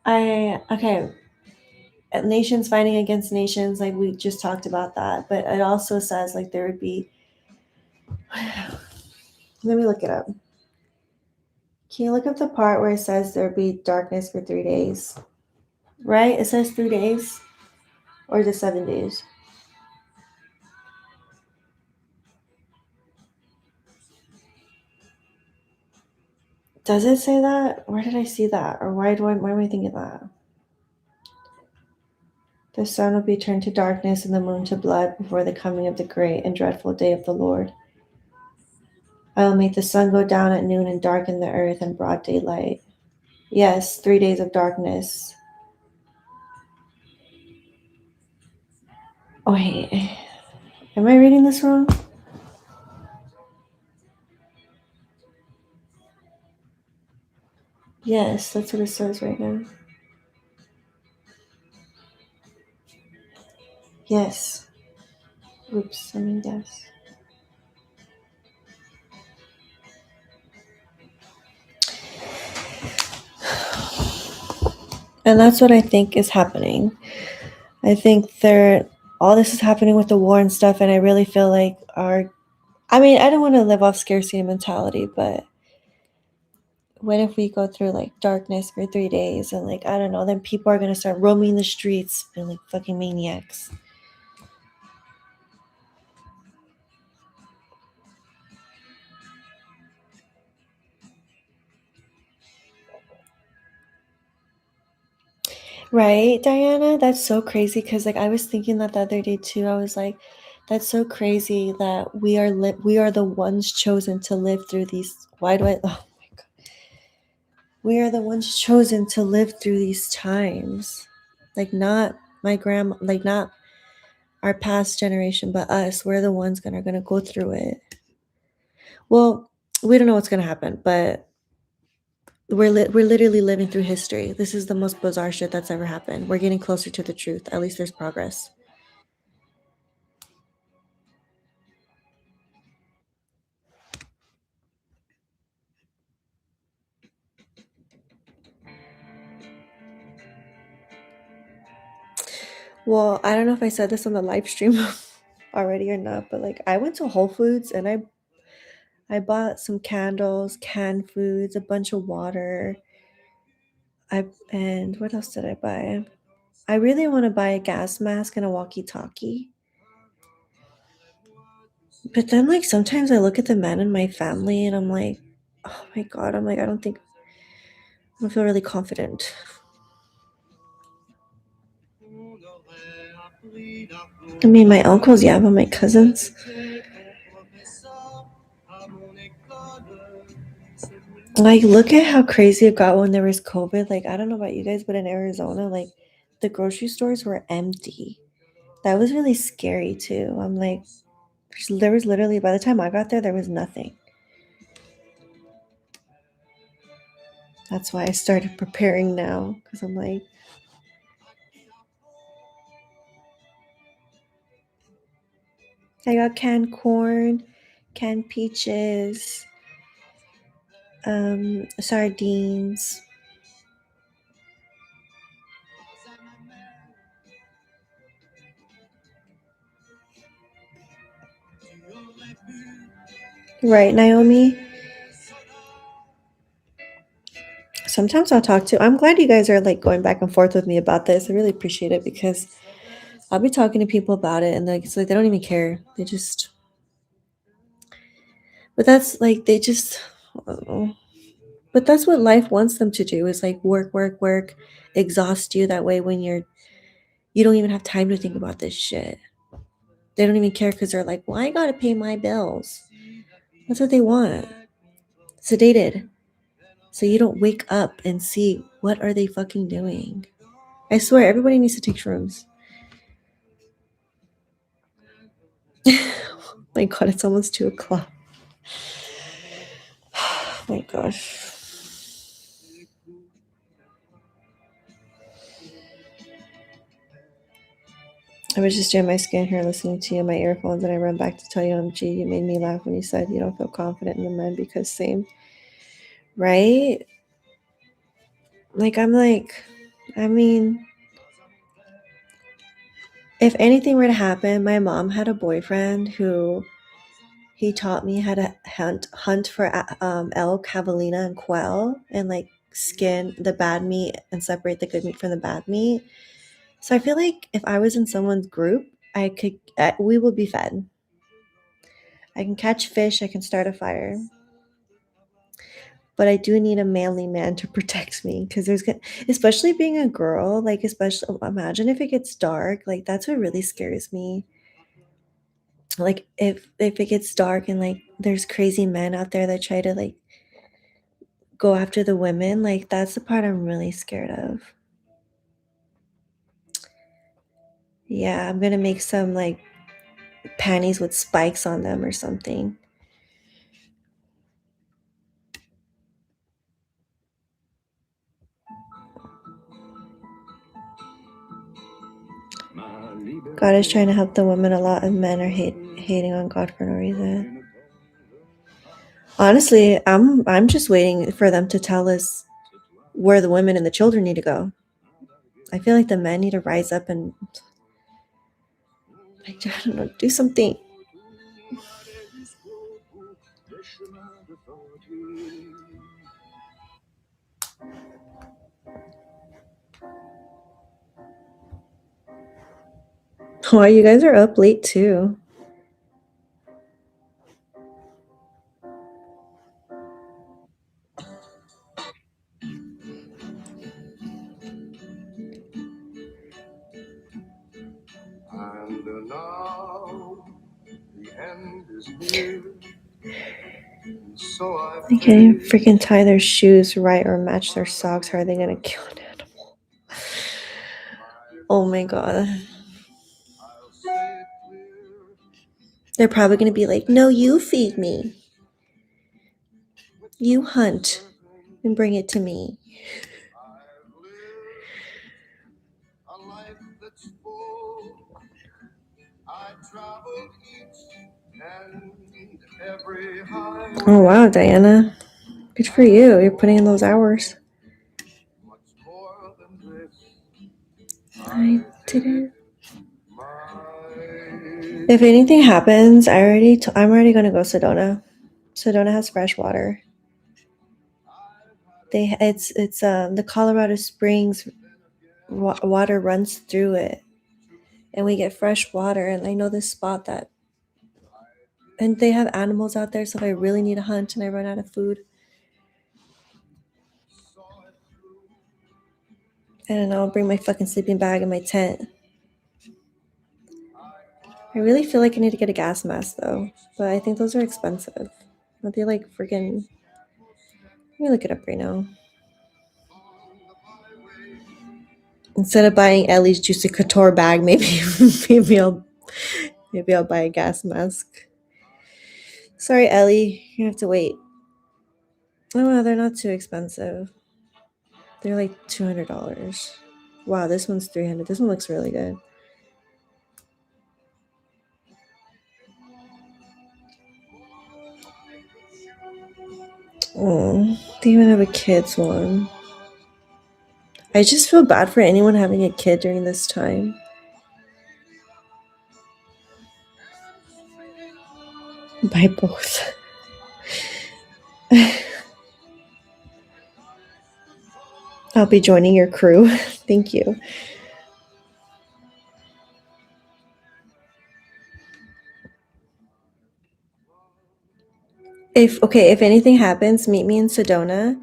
okay, nations fighting against nations, like we just talked about that, but it also says like there would be, let me look it up. Can you look up the part where it says there'd be darkness for 3 days? Right? It says 3 days, or is it 7 days? Does it say that? Where did I see that? Or why am I thinking that? The sun will be turned to darkness and the moon to blood before the coming of the great and dreadful day of the Lord. I will make the sun go down at noon and darken the earth in broad daylight. Yes, 3 days of darkness. Oh, wait. Am I reading this wrong? Yes, that's what it says right now. Yes. Oops, I mean yes. And that's what I think is happening. I think all this is happening with the war and stuff, and I really feel like I don't want to live off scarcity mentality, but what if we go through like darkness for 3 days and like, I don't know, then people are going to start roaming the streets and like fucking maniacs. Right, Diana? That's so crazy because like I was thinking that the other day too. I was like, that's so crazy that we are the ones chosen to live through these. Why do I? Oh my god, we are the ones chosen to live through these times. Like not my grandma, like not our past generation, but us. We're the ones that are gonna go through it. Well, we don't know what's gonna happen, but we're literally living through history. This is the most bizarre shit that's ever happened. We're getting closer to the truth. At least there's progress. Well, I don't know if I said this on the live stream already or not, but like I went to Whole Foods and I bought some candles, canned foods, a bunch of water. And what else did I buy? I really want to buy a gas mask and a walkie-talkie. But then like sometimes I look at the men in my family and I'm like, oh my god, I'm like, I don't feel really confident. I mean, my uncles, yeah, but my cousins. Like, look at how crazy it got when there was COVID. Like, I don't know about you guys, but in Arizona, like, the grocery stores were empty. That was really scary, too. I'm like, there was literally, by the time I got there was nothing. That's why I started preparing now, because I'm like, I got canned corn, canned peaches, sardines. Right, Naomi? Sometimes I'll talk to. I'm glad you guys are like going back and forth with me about this. I really appreciate it because I'll be talking to people about it and like it's like they don't even care. They just. But that's like they just. I don't know. But that's what life wants them to do is like work, work, work, exhaust you. That way, when you don't even have time to think about this shit. They don't even care because they're like, well, I gotta pay my bills. That's what they want. Sedated. So you don't wake up and see what are they fucking doing. I swear, everybody needs to take shrooms. My god, it's almost 2:00. Oh my gosh. I was just doing my scan here listening to you in my earphones and I ran back to tell you, OMG, you made me laugh when you said you don't feel confident in the men because same. Right? Like, I'm like, I mean, if anything were to happen, my mom had a boyfriend who he taught me how to hunt for elk, javelina, and quail and like skin the bad meat and separate the good meat from the bad meat. So I feel like if I was in someone's group, we would be fed. I can catch fish, I can start a fire. but I do need a manly man to protect me because especially being a girl, like, especially imagine if it gets dark, like, that's what really scares me. Like, if it gets dark and like there's crazy men out there that try to like go after the women, like, that's the part I'm really scared of. Yeah, I'm gonna make some like panties with spikes on them or something. God is trying to help the women a lot, and men are hating on God for no reason. Honestly, I'm just waiting for them to tell us where the women and the children need to go. I feel like the men need to rise up and, I don't know, do something. Wow, you guys are up late too. And now the end is near. So I They can't even freaking tie their shoes right or match their socks. How are they gonna kill an animal? Oh my god. They're probably gonna be like, no, you feed me. You hunt and bring it to me. Oh wow, Diana. Good for you. You're putting in those hours. I did it. If anything happens, I'm already gonna go Sedona. Sedona has fresh water. It's the Colorado Springs water runs through it, and we get fresh water. And I know this spot and they have animals out there. So if I really need to hunt and I run out of food, I don't know, I'll bring my fucking sleeping bag and my tent. I really feel like I need to get a gas mask though, but I think those are expensive. Aren't they like freaking? Let me look it up right now. Instead of buying Ellie's Juicy Couture bag, maybe I'll buy a gas mask. Sorry, Ellie, you have to wait. Oh well, they're not too expensive. They're like $200. Wow, this one's $300. This one looks really good. Oh, they even have a kids one. I just feel bad for anyone having a kid during this time. Buy both. I'll be joining your crew. Thank you. If anything happens, meet me in Sedona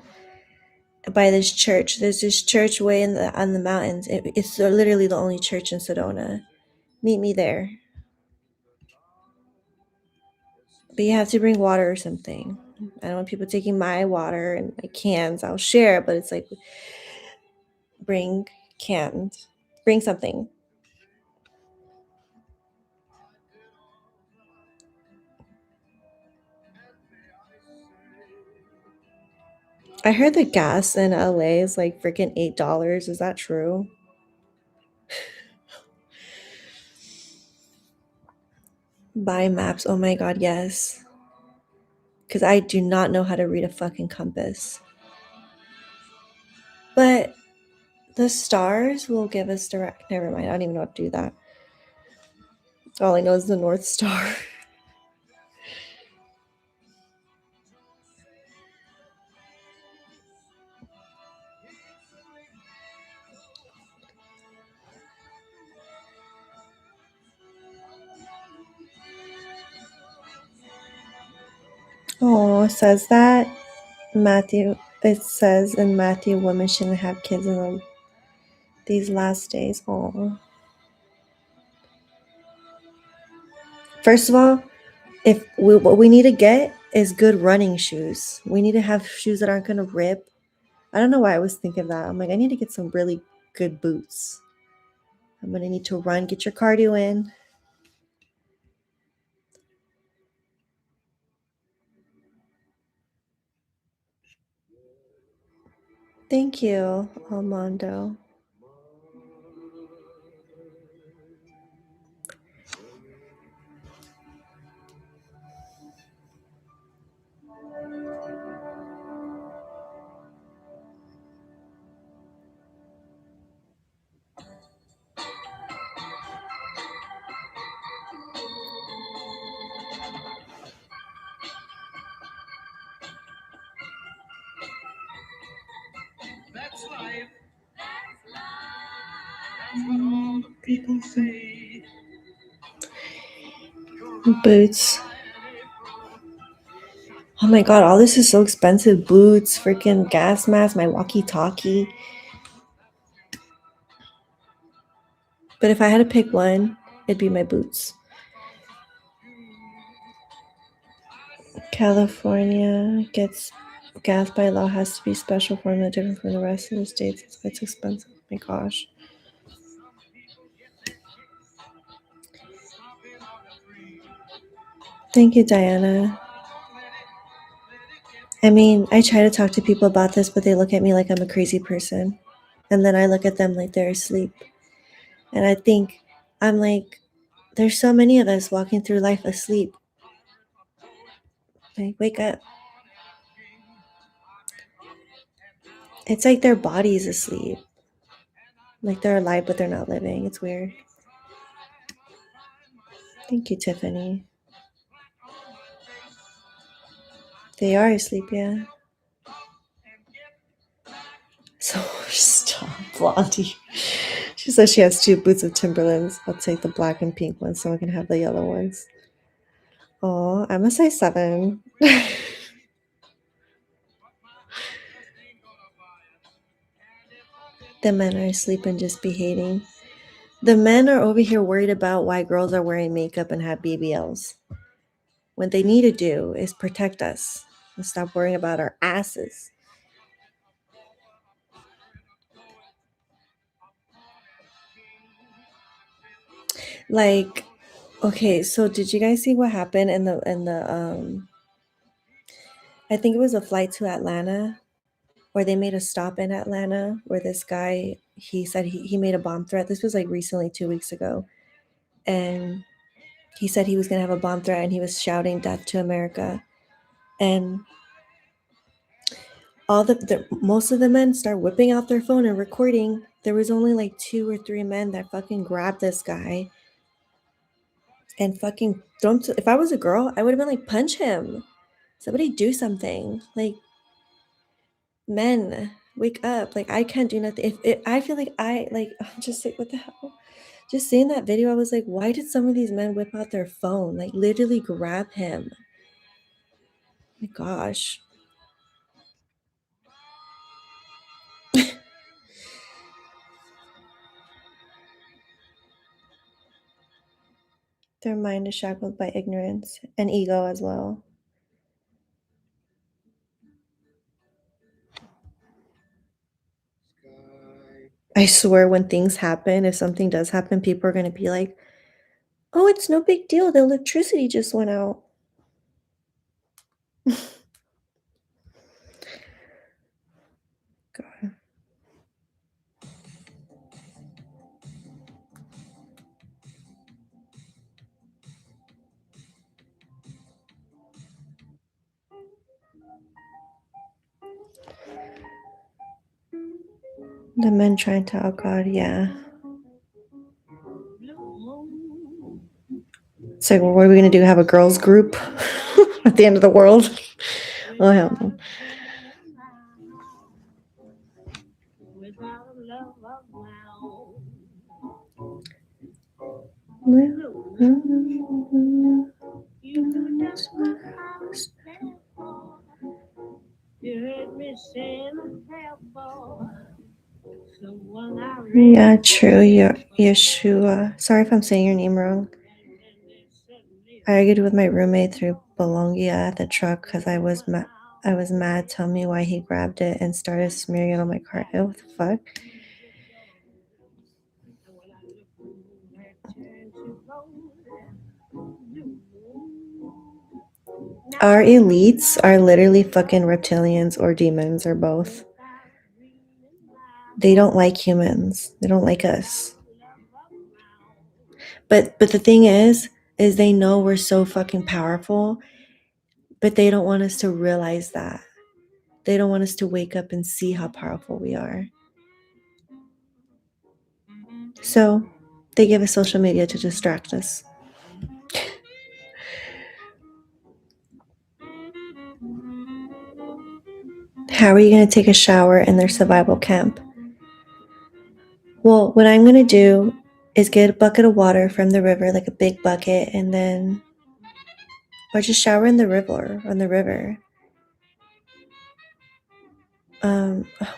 by this church. There's this church way on the mountains. It's literally the only church in Sedona. Meet me there. But you have to bring water or something. I don't want people taking my water and my cans. I'll share, but it's like, bring cans. Bring something. I heard the gas in LA is like freaking $8. Is that true? Buy maps. Oh my god, yes. Because I do not know how to read a fucking compass. But the stars will give us direct. Never mind. I don't even know how to do that. All I know is the North Star. Oh, it says that. Matthew, it says in Matthew, women shouldn't have kids in these last days. Oh. First of all, what we need to get is good running shoes. We need to have shoes that aren't going to rip. I don't know why I was thinking of that. I'm like, I need to get some really good boots. I'm going to need to run, get your cardio in. Thank you, Armando. That's life. That's what all the people say. Boots. Oh my god, all this is so expensive. Boots, freaking gas mask, my walkie-talkie. But if I had to pick one, it'd be my boots. California gets gas by law has to be special formula different from the rest of the states. It's expensive. Oh my gosh. Thank you, Diana. I mean, I try to talk to people about this, but they look at me like I'm a crazy person. And then I look at them like they're asleep. And I think, I'm like, there's so many of us walking through life asleep. Like, wake up. It's like their body's asleep. Like they're alive, but they're not living. It's weird. Thank you, Tiffany. They are asleep, yeah. So stop, Blondie. She says she has 2 boots of Timberlands. I'll take the black and pink ones so I can have the yellow ones. Oh, I'm a size 7. The men are asleep and just behaving. The men are over here worried about why girls are wearing makeup and have BBLs. What they need to do is protect us and stop worrying about our asses. Like, okay, so did you guys see what happened in the I think it was a flight to Atlanta where they made a stop in Atlanta where this guy, he said he made a bomb threat. This was like recently 2 weeks ago. And he said he was going to have a bomb threat and he was shouting death to America. And most of the men start whipping out their phone and recording. There was only like 2 or 3 men that fucking grabbed this guy and fucking throw him to, if I was a girl, I would have been like, punch him. Somebody do something. Like, men, wake up. Like, I can't do nothing. I feel like I'm just like, what the hell? Just seeing that video, I was like, why did some of these men whip out their phone? Like, literally grab him. My gosh. Their mind is shackled by ignorance and ego as well. I swear when things happen, if something does happen, people are going to be like, oh, it's no big deal. The electricity just went out. God. The men trying to out God, yeah. It's like, well, what are we going to do? Have a girls group at the end of the world? Oh, hell no. Yeah, true. Yeshua. Sorry if I'm saying your name wrong. I argued with my roommate through Bologna at the truck because I was mad. Tell me why he grabbed it and started smearing it on my car. Oh, what the fuck? Our elites are literally fucking reptilians or demons or both. They don't like humans. They don't like us. But the thing is they know we're so fucking powerful, but they don't want us to realize that. They don't want us to wake up and see how powerful we are. So they give us social media to distract us. How are you going to take a shower in their survival camp? Well, what I'm going to do is get a bucket of water from the river, like a big bucket, and then, or just shower in the river, on the river.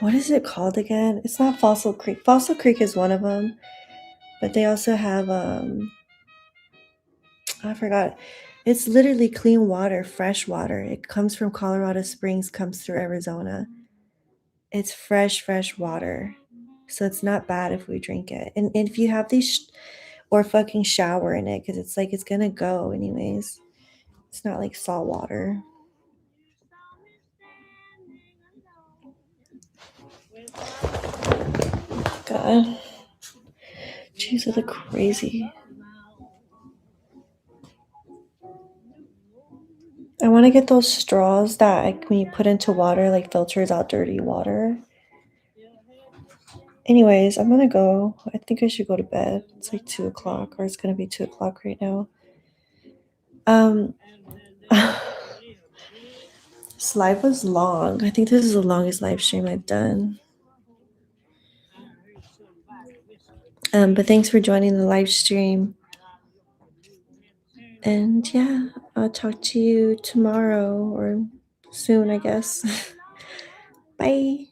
What is it called again? It's not Fossil Creek. Fossil Creek is one of them, but they also have, I forgot. It's literally clean water, fresh water. It comes from Colorado Springs, comes through Arizona. It's fresh water. So it's not bad if we drink it. And if you have these, or fucking shower in it, because it's like it's gonna go anyways. It's not like salt water. God. Jeez, I look crazy. I want to get those straws that when you put into water, like filters out dirty water. Anyways, I'm gonna go. I think I should go to bed. It's like 2 o'clock, or it's gonna be 2 o'clock right now. This live was long. I think this is the longest live stream I've done. But thanks for joining the live stream. And yeah, I'll talk to you tomorrow or soon, I guess. Bye.